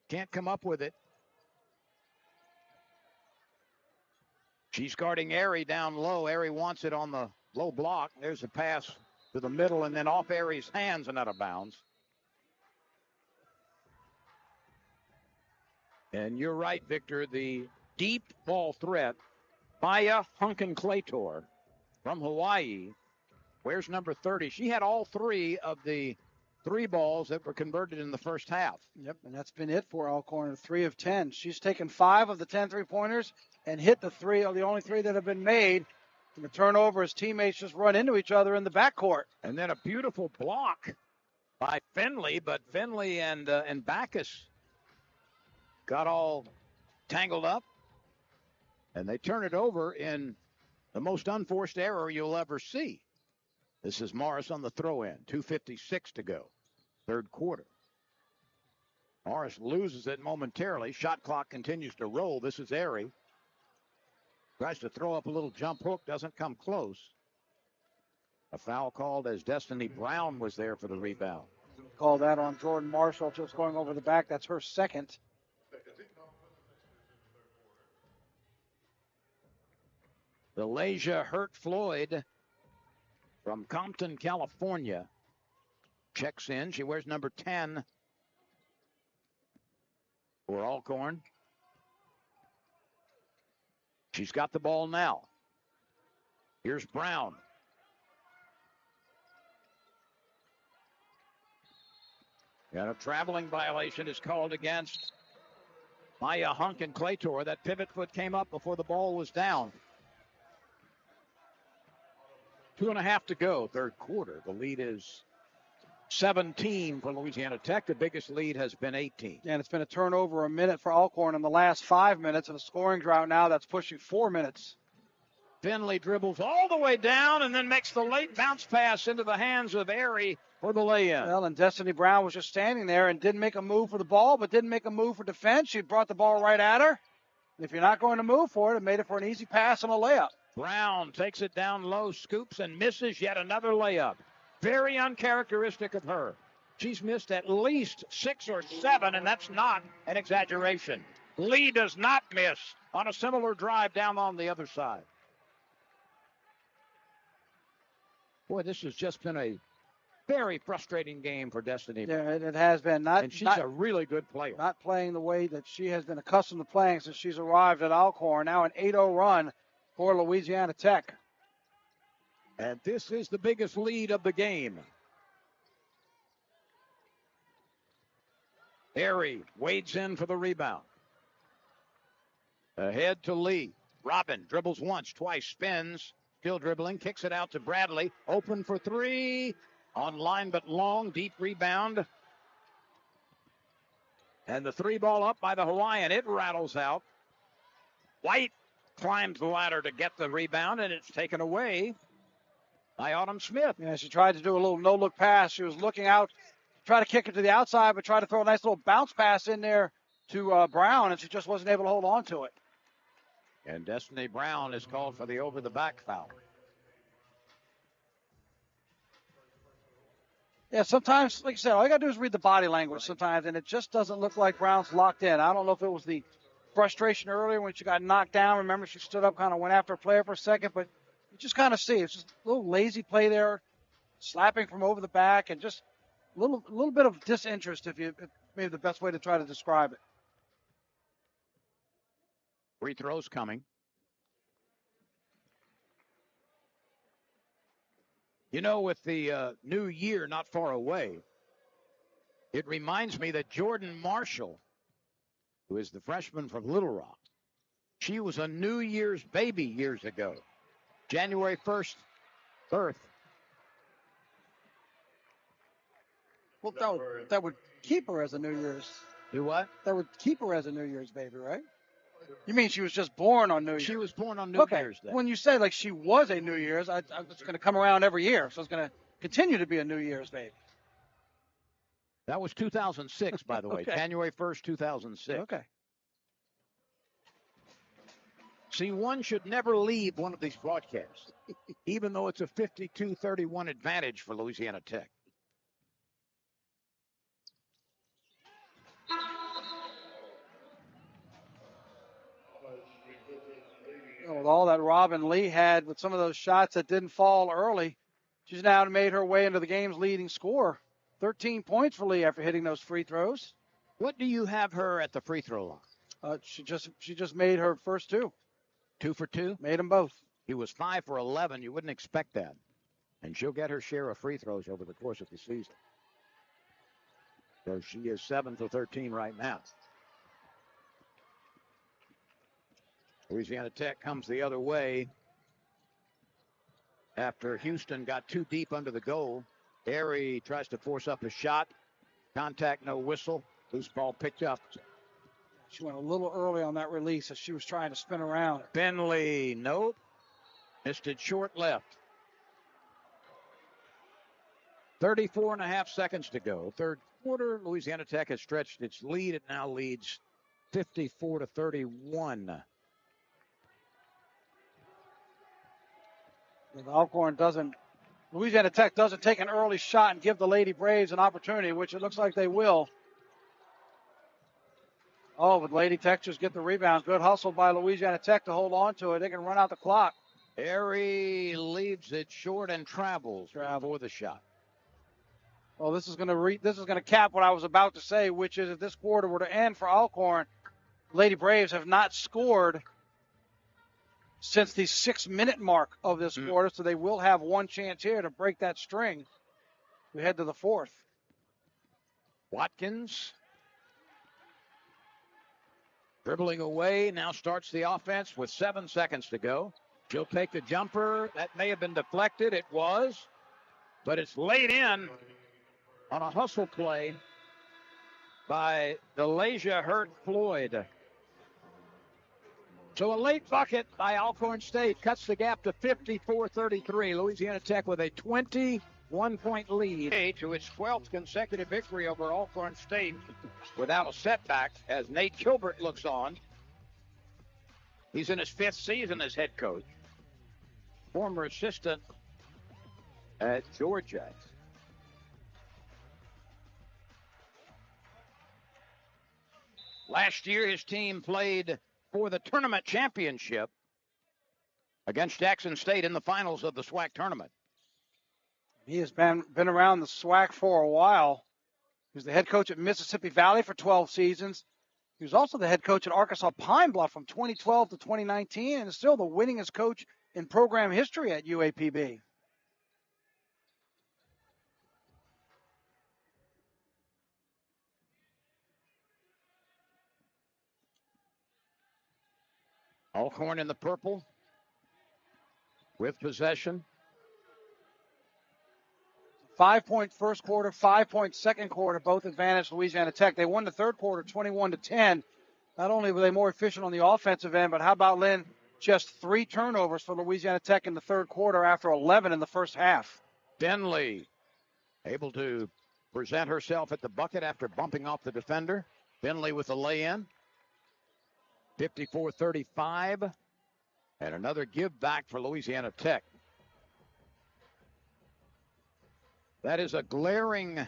A: Can't come up with it. She's guarding Airy down low. Airy wants it on the low block. There's a pass to the middle and then off Airy's hands and out of bounds. And you're right, Victor, the deep ball threat, Maya Hunkin Claytor from Hawaii. Where's number 30? She had all 3 of the 3 balls that were converted in the first half.
B: Yep, and that's been it for Alcorn, 3 of 10. She's taken 5 of the 10 3-pointers and hit the 3 of the only 3 that have been made. And the turnover, his teammates just run into each other in the backcourt.
A: And then a beautiful block by Finley, but Finley and Backus got all tangled up, and they turn it over in the most unforced error you'll ever see. This is Morris on the throw-in, 2:56 to go, third quarter. Morris loses it momentarily. Shot clock continues to roll. This is Airy. Tries to throw up a little jump hook, doesn't come close. A foul called as Destiny Brown was there for the rebound.
B: Call that on Jordan Marshall, just going over the back. That's her second.
A: Elijah Hurt Floyd from Compton, California, checks in. She wears number 10 for Alcorn. She's got the ball now. Here's Brown. And a traveling violation is called against Maya Hunkin Claytor. That pivot foot came up before the ball was down. 2.5 to go, third quarter. The lead is 17 for Louisiana Tech. The biggest lead has been 18.
B: And it's been a turnover a minute for Alcorn in the last 5 minutes, and a scoring drought now that's pushing 4 minutes.
A: Finley dribbles all the way down and then makes the late bounce pass into the hands of Airy for the lay-in.
B: Well, and Destiny Brown was just standing there and didn't make a move for the ball, but didn't make a move for defense. She brought the ball right at her. And if you're not going to move for it, it made it for an easy pass and a layup.
A: Brown takes it down low, scoops, and misses yet another layup. Very uncharacteristic of her. She's missed at least 6 or 7, and that's not an exaggeration. Lee does not miss on a similar drive down on the other side. Boy, this has just been a very frustrating game for Destiny.
B: Yeah, it has been.
A: And she's a really good player.
B: Not playing the way that she has been accustomed to playing since she's arrived at Alcorn. Now an 8-0 run for Louisiana Tech.
A: And this is the biggest lead of the game. Airy wades in for the rebound. Ahead to Lee. Robin dribbles once, twice, spins. Still dribbling, kicks it out to Bradley. Open for 3. On line but long, deep rebound. And the 3 ball up by the Hawaiian. It rattles out. White climbs the ladder to get the rebound, and it's taken away by Autumn Smith.
B: Yeah, she tried to do a little no-look pass. She was looking out, try to kick it to the outside, but try to throw a nice little bounce pass in there to Brown, and she just wasn't able to hold on to it.
A: And Destiny Brown is called for the over-the-back foul.
B: Yeah, sometimes, like I said, all you got to do is read the body language sometimes, and it just doesn't look like Brown's locked in. I don't know if it was the frustration earlier when she got knocked down. Remember, she stood up, kind of went after a player for a second, but you just kind of see it's just a little lazy play there, slapping from over the back, and just a little bit of disinterest, if maybe the best way to try to describe it.
A: Free throws coming. You know, with the new year not far away, it reminds me that Jordan Marshall, who is the freshman from Little Rock, she was a New Year's baby years ago. January 1st birth.
B: Well, that would keep her as a New Year's.
A: Do what?
B: That would keep her as a New Year's baby, right? You mean she was just born on New Year's?
A: She was born on New Year's Day.
B: When you say like she was a New Year's, it's going to come around every year, so it's going to continue to be a New Year's baby.
A: That was 2006, by the way.
B: Okay.
A: January 1st, 2006.
B: Okay.
A: See, one should never leave one of these broadcasts, even though it's a 52-31 advantage for Louisiana Tech.
B: With all that Robin Lee had with some of those shots that didn't fall early, she's now made her way into the game's leading score. 13 points for Lee after hitting those free throws.
A: What do you have her at the free throw line?
B: She just made her first two.
A: 2 for 2?
B: Made them both.
A: He was 5 for 11. You wouldn't expect that. And she'll get her share of free throws over the course of the season. So she is 7 for 13 right now. Louisiana Tech comes the other way after Houston got too deep under the goal. Airy tries to force up a shot. Contact, no whistle. Loose ball picked up.
B: She went a little early on that release as she was trying to spin around.
A: Bentley, nope. Missed it short left. 34 and a half seconds to go. Third quarter, Louisiana Tech has stretched its lead. It now leads 54-31.
B: Louisiana Tech doesn't take an early shot and give the Lady Braves an opportunity, which it looks like they will. Oh, but Lady Tech just get the rebound. Good hustle by Louisiana Tech to hold on to it. They can run out the clock.
A: Airy leaves it short and travels for the shot.
B: Well, this is going to cap what I was about to say, which is if this quarter were to end for Alcorn, Lady Braves have not scored since the 6-minute mark of this quarter, so they will have one chance here to break that string. We head to the fourth.
A: Watkins dribbling away, now starts the offense with 7 seconds to go. She'll take the jumper. That may have been deflected. It was, but it's laid in on a hustle play by Delasia Hurt Floyd. So a late bucket by Alcorn State cuts the gap to 54-33. Louisiana Tech with a 21-point lead to its 12th consecutive victory over Alcorn State without a setback as Nate Gilbert looks on. He's in his 5th season as head coach. Former assistant at Georgia. Last year, his team played for the tournament championship against Jackson State in the finals of the SWAC tournament.
B: He has been around the SWAC for a while. He was the head coach at Mississippi Valley for 12 seasons. He was also the head coach at Arkansas Pine Bluff from 2012 to 2019 and is still the winningest coach in program history at UAPB.
A: Alcorn in the purple with possession.
B: 5-point first quarter, 5-point second quarter, both advantaged Louisiana Tech. They won the third quarter 21-10. Not only were they more efficient on the offensive end, but how about, Lynn, just 3 turnovers for Louisiana Tech in the third quarter after 11 in the first half.
A: Bentley able to present herself at the bucket after bumping off the defender. Bentley with the lay-in. 54-35. And another give back for Louisiana Tech. That is a glaring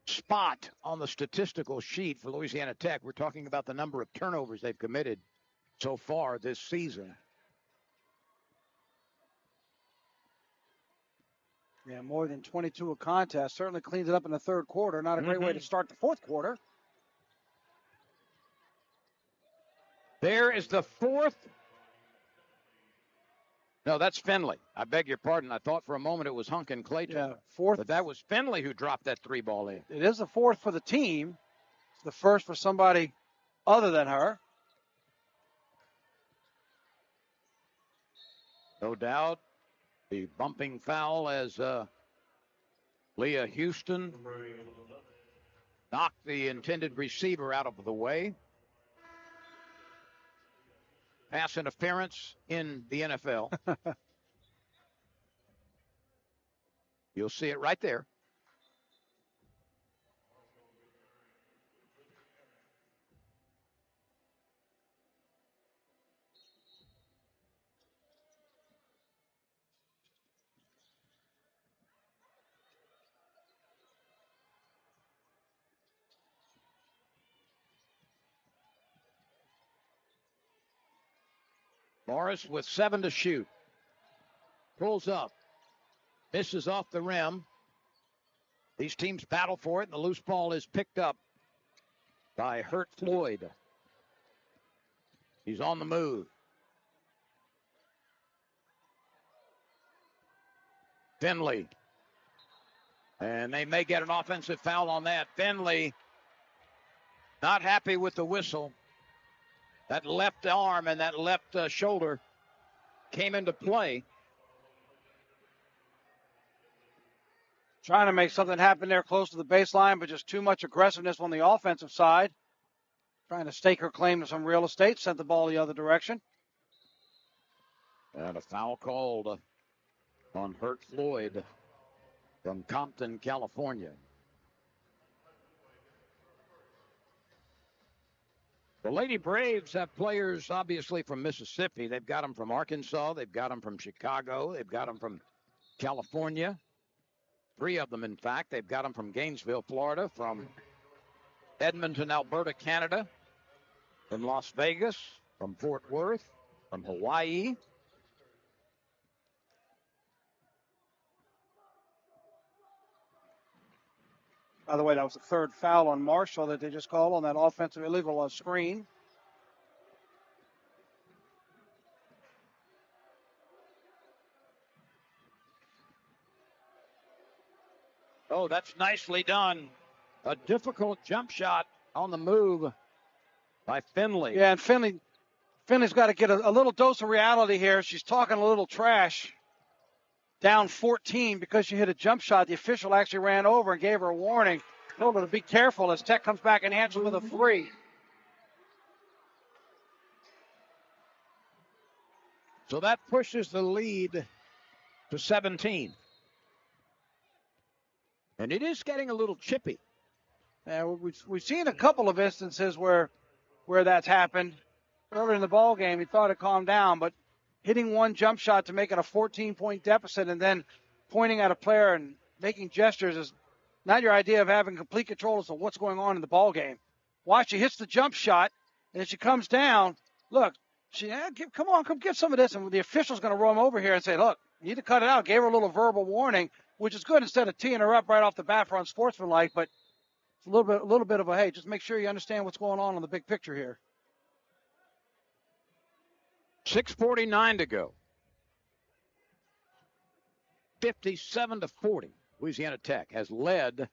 A: spot on the statistical sheet for Louisiana Tech. We're talking about the number of turnovers they've committed so far this season.
B: Yeah, more than 22 a contest. Certainly cleans it up in the third quarter. Not a great way to start the fourth quarter.
A: There is the fourth No, that's Finley. I beg your pardon. I thought for a moment it was Hunk and Clayton.
B: Yeah, fourth.
A: But that was Finley who dropped that 3-ball in.
B: It is the fourth for the team. It's the first for somebody other than her.
A: No doubt. The bumping foul as Leah Houston knocked the intended receiver out of the way. Pass interference in the NFL. You'll see it right there. Morris with 7 to shoot. Pulls up. Misses off the rim. These teams battle for it, and the loose ball is picked up by Hurt Floyd. He's on the move. Finley. And they may get an offensive foul on that. Finley not happy with the whistle. That left arm and that left shoulder came into play.
B: Trying to make something happen there close to the baseline, but just too much aggressiveness on the offensive side. Trying to stake her claim to some real estate, sent the ball the other direction.
A: And a foul called on Hurt Floyd from Compton, California. The Lady Braves have players, obviously, from Mississippi. They've got them from Arkansas. They've got them from Chicago. They've got them from California. 3 of them, in fact. They've got them from Gainesville, Florida, from Edmonton, Alberta, Canada, from Las Vegas, from Fort Worth, from Hawaii.
B: By the way, that was the third foul on Marshall that they just called on that offensive illegal screen.
A: Oh, that's nicely done. A difficult jump shot on the move by Finley.
B: Yeah, and Finley's got to get a little dose of reality here. She's talking a little trash. Down 14 because she hit a jump shot. The official actually ran over and gave her a warning. Told her to be careful as Tech comes back and answers with a 3.
A: So that pushes the lead to 17. And it is getting a little chippy.
B: Yeah, we've seen a couple of instances where that's happened. Earlier in the ball game, he thought it calmed down, but hitting one jump shot to make it a 14-point deficit and then pointing at a player and making gestures is not your idea of having complete control as to what's going on in the ball game. Watch, she hits the jump shot, and as she comes down, look, come get some of this. And the official's going to roam over here and say, look, you need to cut it out. Gave her a little verbal warning, which is good instead of teeing her up right off the bat for unsportsmanlike, but it's a little bit of a, hey, just make sure you understand what's going on the big picture here.
A: 6:49 to go. 57-40. Louisiana Tech has led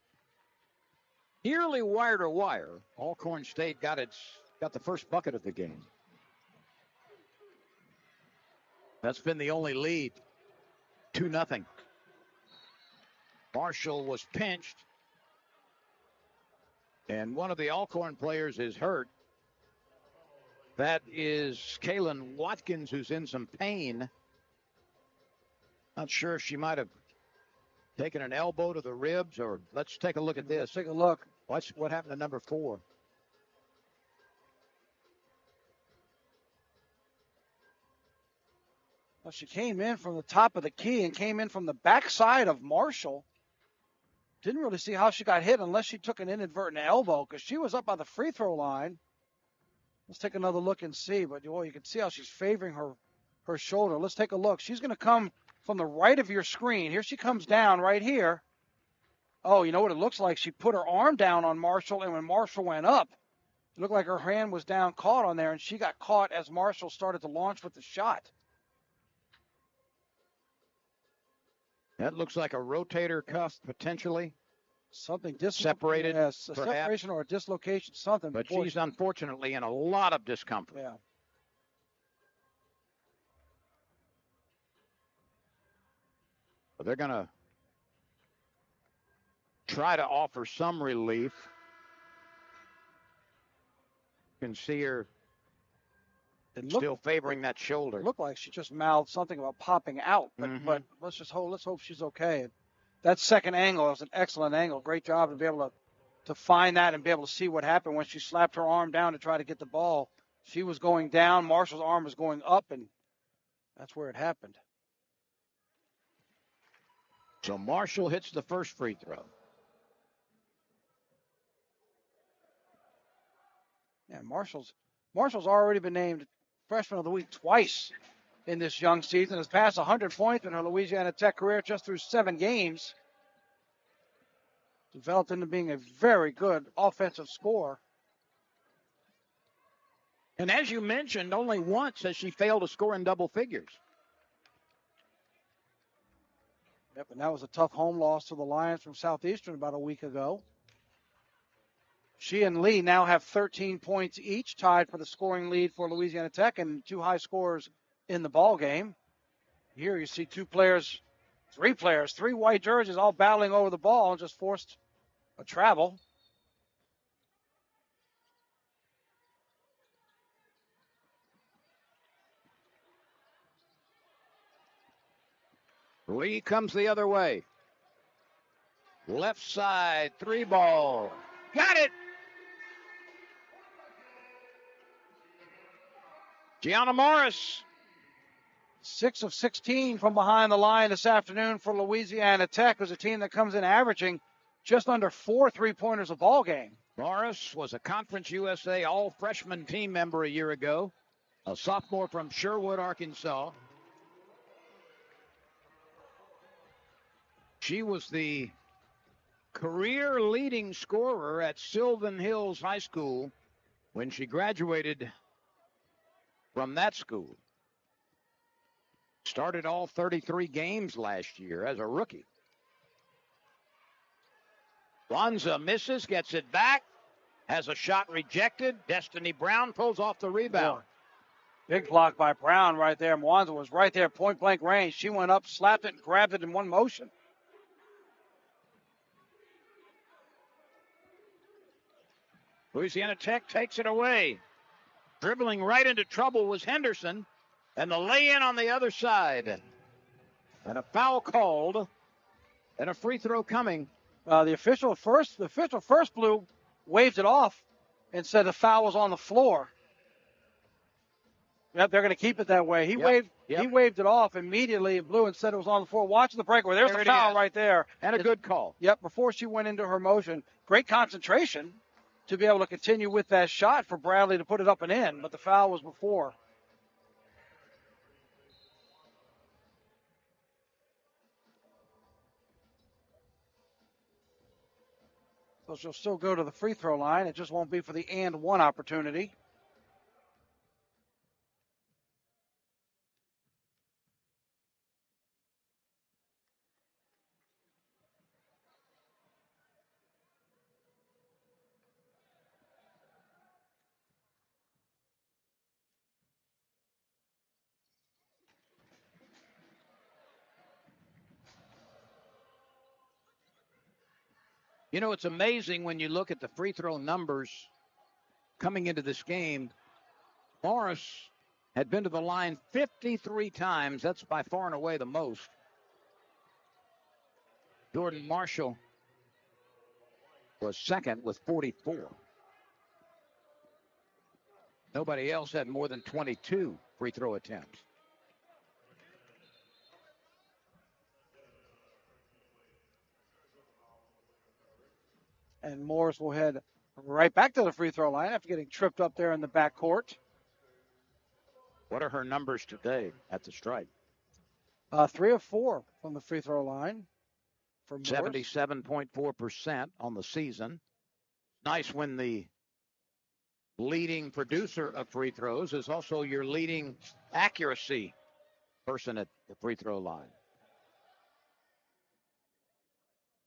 A: nearly wire to wire. Alcorn State got the first bucket of the game. That's been the only lead. 2-0. Marshall was pinched, and one of the Alcorn players is hurt. That is Kaylin Watkins, who's in some pain. Not sure if she might have taken an elbow to the ribs, or let's take a look at this.
B: Take a look.
A: What happened to number 4?
B: Well, she came in from the top of the key and came in from the backside of Marshall. Didn't really see how she got hit unless she took an inadvertent elbow because she was up by the free throw line. Let's take another look and see. But, you can see how she's favoring her shoulder. Let's take a look. She's going to come from the right of your screen. Here she comes down right here. Oh, you know what it looks like? She put her arm down on Marshall, and when Marshall went up, it looked like her hand was down caught on there, and she got caught as Marshall started to launch with the shot.
A: That looks like a rotator cuff potentially.
B: Something
A: Separated,
B: yes, a
A: perhaps.
B: separation or a dislocation, something.
A: But she's unfortunately in a lot of discomfort.
B: Yeah.
A: But they're going to try to offer some relief. You can see her still favoring that shoulder.
B: It looked like she just mouthed something about popping out, but let's hope she's okay. That second angle was an excellent angle. Great job to be able to find that and be able to see what happened when she slapped her arm down to try to get the ball. She was going down. Marshall's arm was going up, and that's where it happened.
A: So Marshall hits the first free throw.
B: Yeah, Marshall's already been named Freshman of the Week twice in this young season. Has passed 100 points in her Louisiana Tech career just through 7 games. Developed into being a very good offensive scorer.
A: And as you mentioned, only once has she failed to score in double figures.
B: Yep, and that was a tough home loss to the Lions from Southeastern about a week ago. She and Lee now have 13 points each, tied for the scoring lead for Louisiana Tech, and 2 high scorers in the ball game. Here you see 3 white jerseys all battling over the ball and just forced a travel.
A: Lee comes the other way. Left side, 3 ball. Got it! Gianna Morris.
B: 6 of 16 from behind the line this afternoon for Louisiana Tech, who's a team that comes in averaging just under 4 3-pointers a ball game.
A: Morris was a Conference USA all-freshman team member a year ago, a sophomore from Sherwood, Arkansas. She was the career leading scorer at Sylvan Hills High School when she graduated from that school. Started all 33 games last year as a rookie. Lanza misses, gets it back, has a shot rejected. Destiny Brown pulls off the rebound.
B: Big block by Brown right there. Mwanza was right there, point-blank range. She went up, slapped it, and grabbed it in one motion.
A: Louisiana Tech takes it away. Dribbling right into trouble was Henderson, and the lay-in on the other side. And a foul called, and a free throw coming.
B: The official first blew, waved it off, and said the foul was on the floor. Yep, they're going to keep it that way. He waved it off immediately. It blew and said it was on the floor. Watch the breakaway. There's the foul right there.
A: And a good call.
B: Yep, before she went into her motion. Great concentration to be able to continue with that shot for Bradley to put it up and in, but the foul was before. So she'll still go to the free throw line. It just won't be for the and one opportunity.
A: You know, it's amazing when you look at the free throw numbers coming into this game. Morris had been to the line 53 times. That's by far and away the most. Jordan Marshall was second with 44. Nobody else had more than 22 free throw attempts.
B: And Morris will head right back to the free throw line after getting tripped up there in the backcourt.
A: What are her numbers today at the stripe?
B: 3 of 4 from the free throw line for Morris.
A: 77.4% on the season. Nice when the leading producer of free throws is also your leading accuracy person at the free throw line.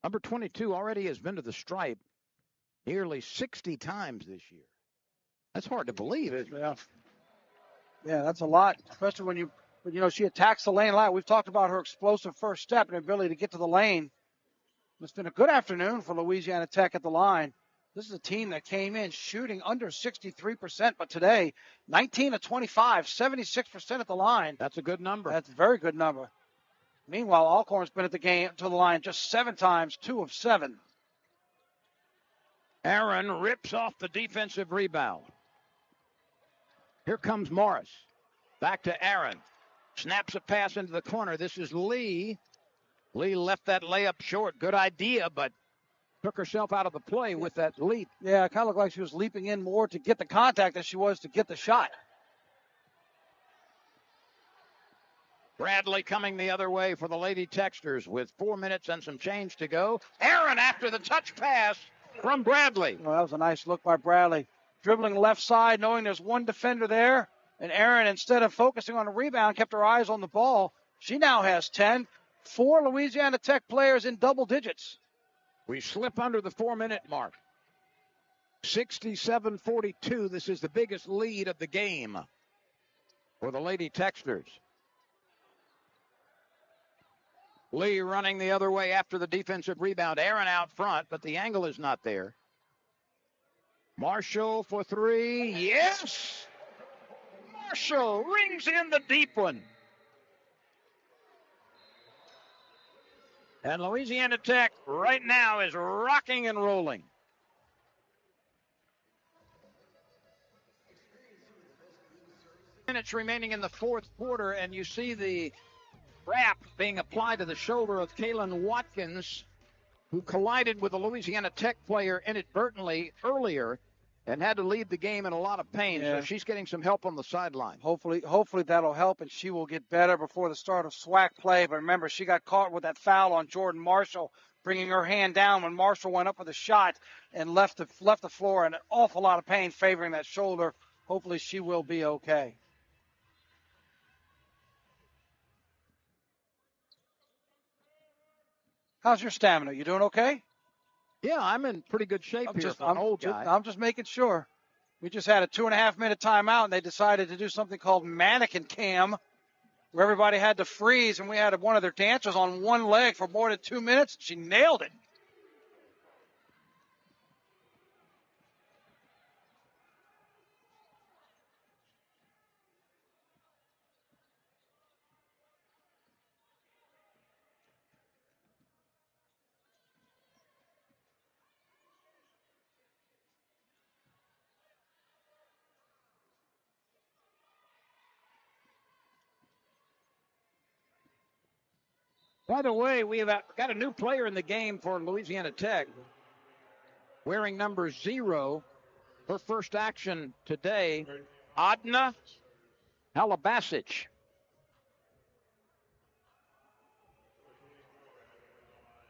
A: Number 22 already has been to the stripe nearly 60 times this year. That's hard to believe, isn't it?
B: Yeah. Yeah, that's a lot, especially when she attacks the lane a lot. We've talked about her explosive first step and ability to get to the lane. It's been a good afternoon for Louisiana Tech at the line. This is a team that came in shooting under 63%, but today, 19 of 25, 76% at the line.
A: That's a good number.
B: That's a very good number. Meanwhile, Alcorn's been at the game to the line just 7 times, 2 of 7.
A: Aaron rips off the defensive rebound. Here comes Morris. Back to Aaron. Snaps a pass into the corner. This is Lee. Lee left that layup short. Good idea, but took herself out of the play with that leap.
B: Yeah, it kind of looked like she was leaping in more to get the contact than she was to get the shot.
A: Bradley coming the other way for the Lady Texters with 4 minutes and some change to go. Aaron after the touch pass from Bradley.
B: Well, that was a nice look by Bradley. Dribbling left side, knowing there's one defender there. And Aaron, instead of focusing on the rebound, kept her eyes on the ball. She now has 10. 4 Louisiana Tech players in double digits.
A: We slip under the 4-minute mark. 67-42. This is the biggest lead of the game for the Lady Texters. Lee running the other way after the defensive rebound. Aaron out front, but the angle is not there. Marshall for 3. Yes! Marshall rings in the deep one. And Louisiana Tech right now is rocking and rolling. Minutes remaining in the fourth quarter, and you see the wrap being applied to the shoulder of Kaylin Watkins, who collided with a Louisiana Tech player inadvertently earlier and had to leave the game in a lot of pain.
B: Yeah.
A: So she's getting some help on the sideline.
B: Hopefully that'll help, and she will get better before the start of SWAC play. But remember, she got caught with that foul on Jordan Marshall, bringing her hand down when Marshall went up with a shot and left the floor in an awful lot of pain, favoring that shoulder. Hopefully she will be okay. How's your stamina? You doing okay?
A: Yeah, I'm in pretty good shape here for an old guy.
B: I'm just making sure. We just had a 2.5-minute timeout, and they decided to do something called mannequin cam, where everybody had to freeze, and we had one of their dancers on one leg for more than 2 minutes. She nailed it.
A: By the way, we have got a new player in the game for Louisiana Tech, wearing number 0. Her first action today, Adna Halabasic.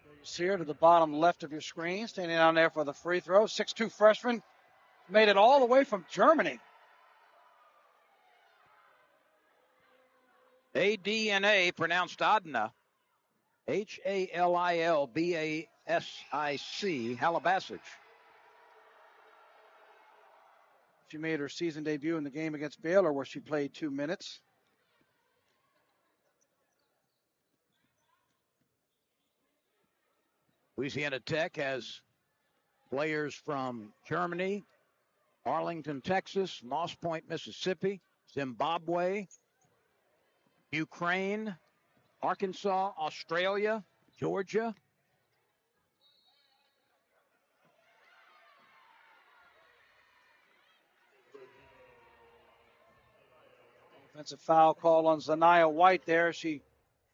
B: You see her to the bottom left of your screen, standing down there for the free throw. 6'2" freshman, made it all the way from Germany.
A: A-D-N-A, pronounced Adna. Halilbasic, Halabasic.
B: She made her season debut in the game against Baylor, where she played 2 minutes.
A: Louisiana Tech has players from Germany, Arlington, Texas, Moss Point, Mississippi, Zimbabwe, Ukraine, Arkansas, Australia, Georgia.
B: Offensive foul call on Zanaya White there. She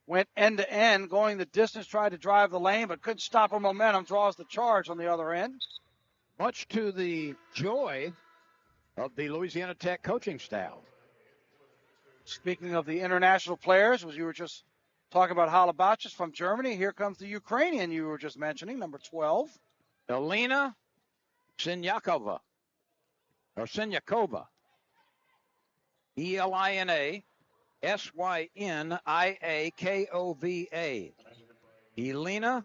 B: went end to end, going the distance, tried to drive the lane, but couldn't stop her momentum, draws the charge on the other end.
A: Much to the joy of the Louisiana Tech coaching staff.
B: Speaking of the international players, as you were just talking about Halabachis from Germany, here comes the Ukrainian you were just mentioning, number 12.
A: Elena Sinyakova, or Sinyakova. Elina Syniakova. Elena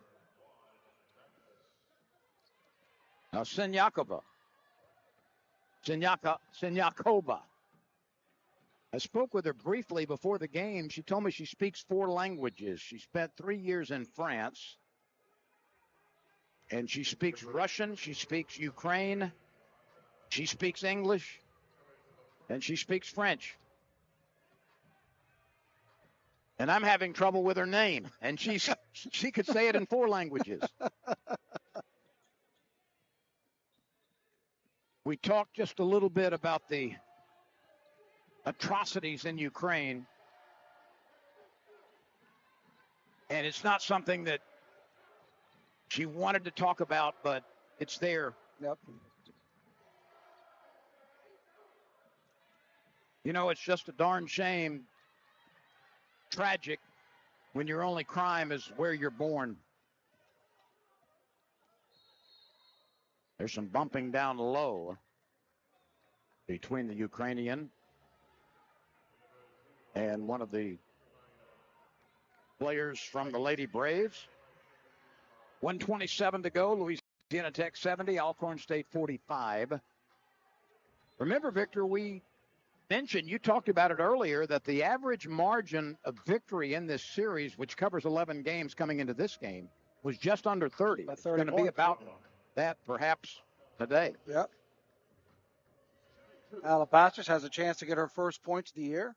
A: Sinyakova. Sinyakova. I spoke with her briefly before the game. She told me she speaks 4 languages. She spent 3 years in France. And she speaks Russian. She speaks Ukraine. She speaks English. And she speaks French. And I'm having trouble with her name. And she could say it in 4 languages. We talked just a little bit about the atrocities in Ukraine. And it's not something that she wanted to talk about, but it's there.
B: Yep.
A: You know, it's just a darn shame, tragic, when your only crime is where you're born. There's some bumping down low between the Ukrainian and one of the players from the Lady Braves. 1:27 to go. Louisiana Tech 70, Alcorn State 45. Remember, Victor, we mentioned, you talked about it earlier, that the average margin of victory in this series, which covers 11 games coming into this game, was just under 30. It's going to be about that perhaps today.
B: Yep. Alabasters has a chance to get her first points of the year.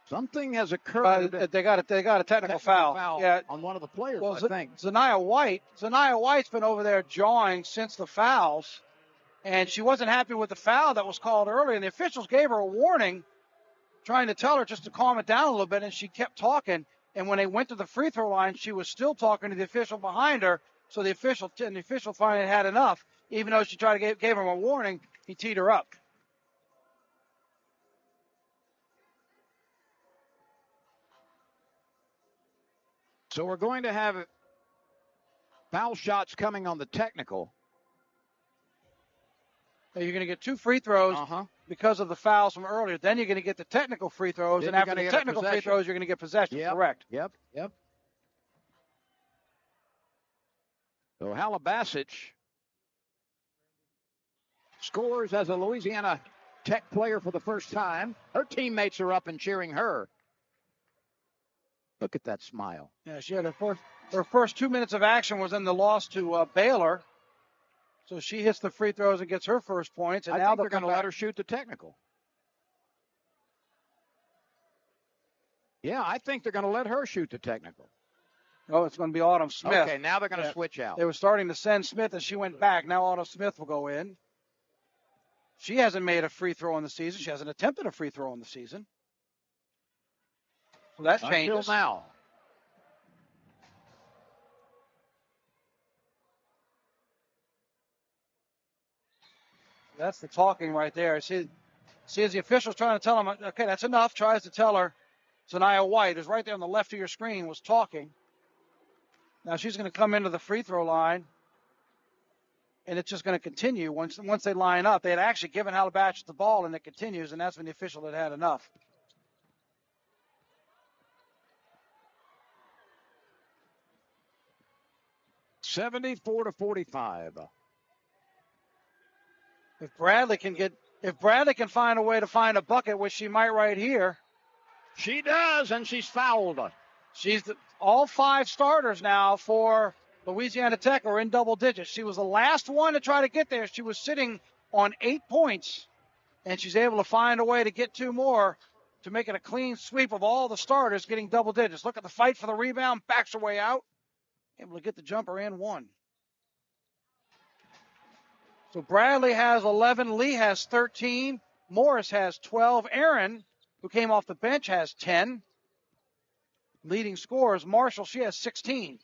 A: Something has occurred.
B: They got a technical foul.
A: Yeah, on one of the players,
B: well,
A: I think.
B: Zaniah White's been over there jawing since the fouls, and she wasn't happy with the foul that was called earlier, and the officials gave her a warning, trying to tell her just to calm it down a little bit, and she kept talking. And when they went to the free throw line, she was still talking to the official behind her, so the official finally had enough. Even though she tried to gave him a warning, he teed her up.
A: So we're going to have foul shots coming on the technical.
B: You're going to get 2 free throws because of the fouls from earlier. Then you're going to get the technical free throws, and after the technical free throws, you're going to get possession.
A: Yep.
B: Correct.
A: Yep. So Halabasic scores as a Louisiana Tech player for the first time. Her teammates are up and cheering her. Look at that smile.
B: Yeah, she had her first 2 minutes of action was in the loss to Baylor. So she hits the free throws and gets her first points. And
A: I
B: now
A: think they're going to let her shoot the technical. Yeah, I think they're going to let her shoot the technical.
B: Oh, it's going to be Autumn Smith.
A: Okay, now they're going to switch out.
B: They were starting to send Smith, and she went back. Now Autumn Smith will go in. She hasn't made a free throw in the season. She hasn't attempted a free throw in the season. So that changes.
A: Until now.
B: That's the talking right there. See as the official's trying to tell him, okay, that's enough. Tries to tell her. Zaniah White is right there on the left of your screen, was talking. Now she's going to come into the free throw line, and it's just going to continue. Once they line up, they had actually given Halabach the ball, and it continues, and that's when the official had enough.
A: (74-45).
B: If Bradley can find a way to find a bucket, which she might right here.
A: She does, and she's fouled.
B: All 5 starters now for Louisiana Tech are in double digits. She was the last one to try to get there. She was sitting on 8 points, and she's able to find a way to get 2 more to make it a clean sweep of all the starters getting double digits. Look at the fight for the rebound, backs her way out, able to get the jumper and 1. So Bradley has 11, Lee has 13, Morris has 12, Aaron, who came off the bench, has 10. Leading scorers, Marshall, she has 16.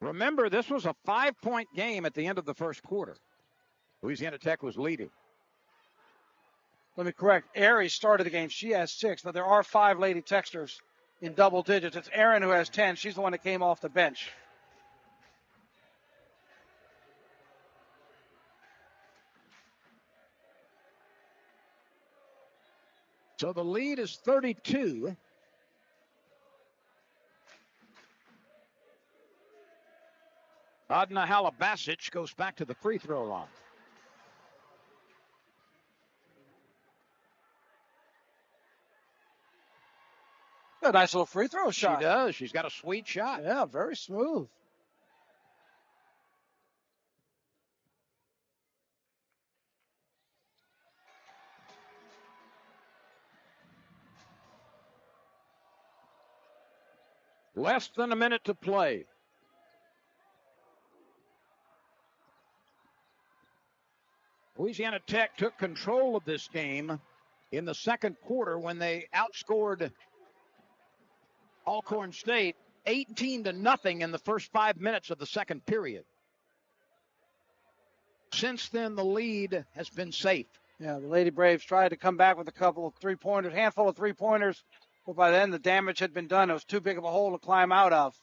A: Remember, this was a 5-point game at the end of the first quarter. Louisiana Tech was leading.
B: Let me correct. Aries started the game. She has 6, but there are 5 Lady Techsters in double digits. It's Aaron who has 10. She's the one that came off the bench.
A: So the lead is 32. Adna Halabasic goes back to the free throw line.
B: A nice little free throw shot.
A: She does. She's got a sweet shot.
B: Yeah, very smooth.
A: Less than a minute to play. Louisiana Tech took control of this game in the second quarter when they outscored Alcorn State 18-0 in the first 5 minutes of the second period. Since then, the lead has been safe.
B: Yeah, the Lady Braves tried to come back with a couple of three-pointers, handful of three-pointers, but by then the damage had been done. It was too big of a hole to climb out of.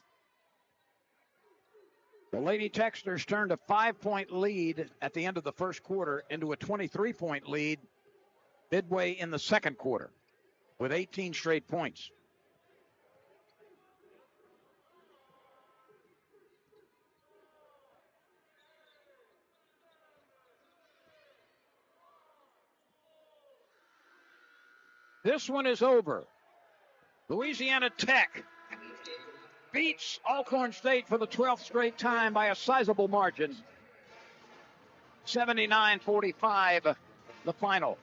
A: The Lady Techsters turned a 5-point lead at the end of the first quarter into a 23-point lead midway in the second quarter with 18 straight points. This one is over. Louisiana Tech beats Alcorn State for the 12th straight time by a sizable margin. 79-45, the final.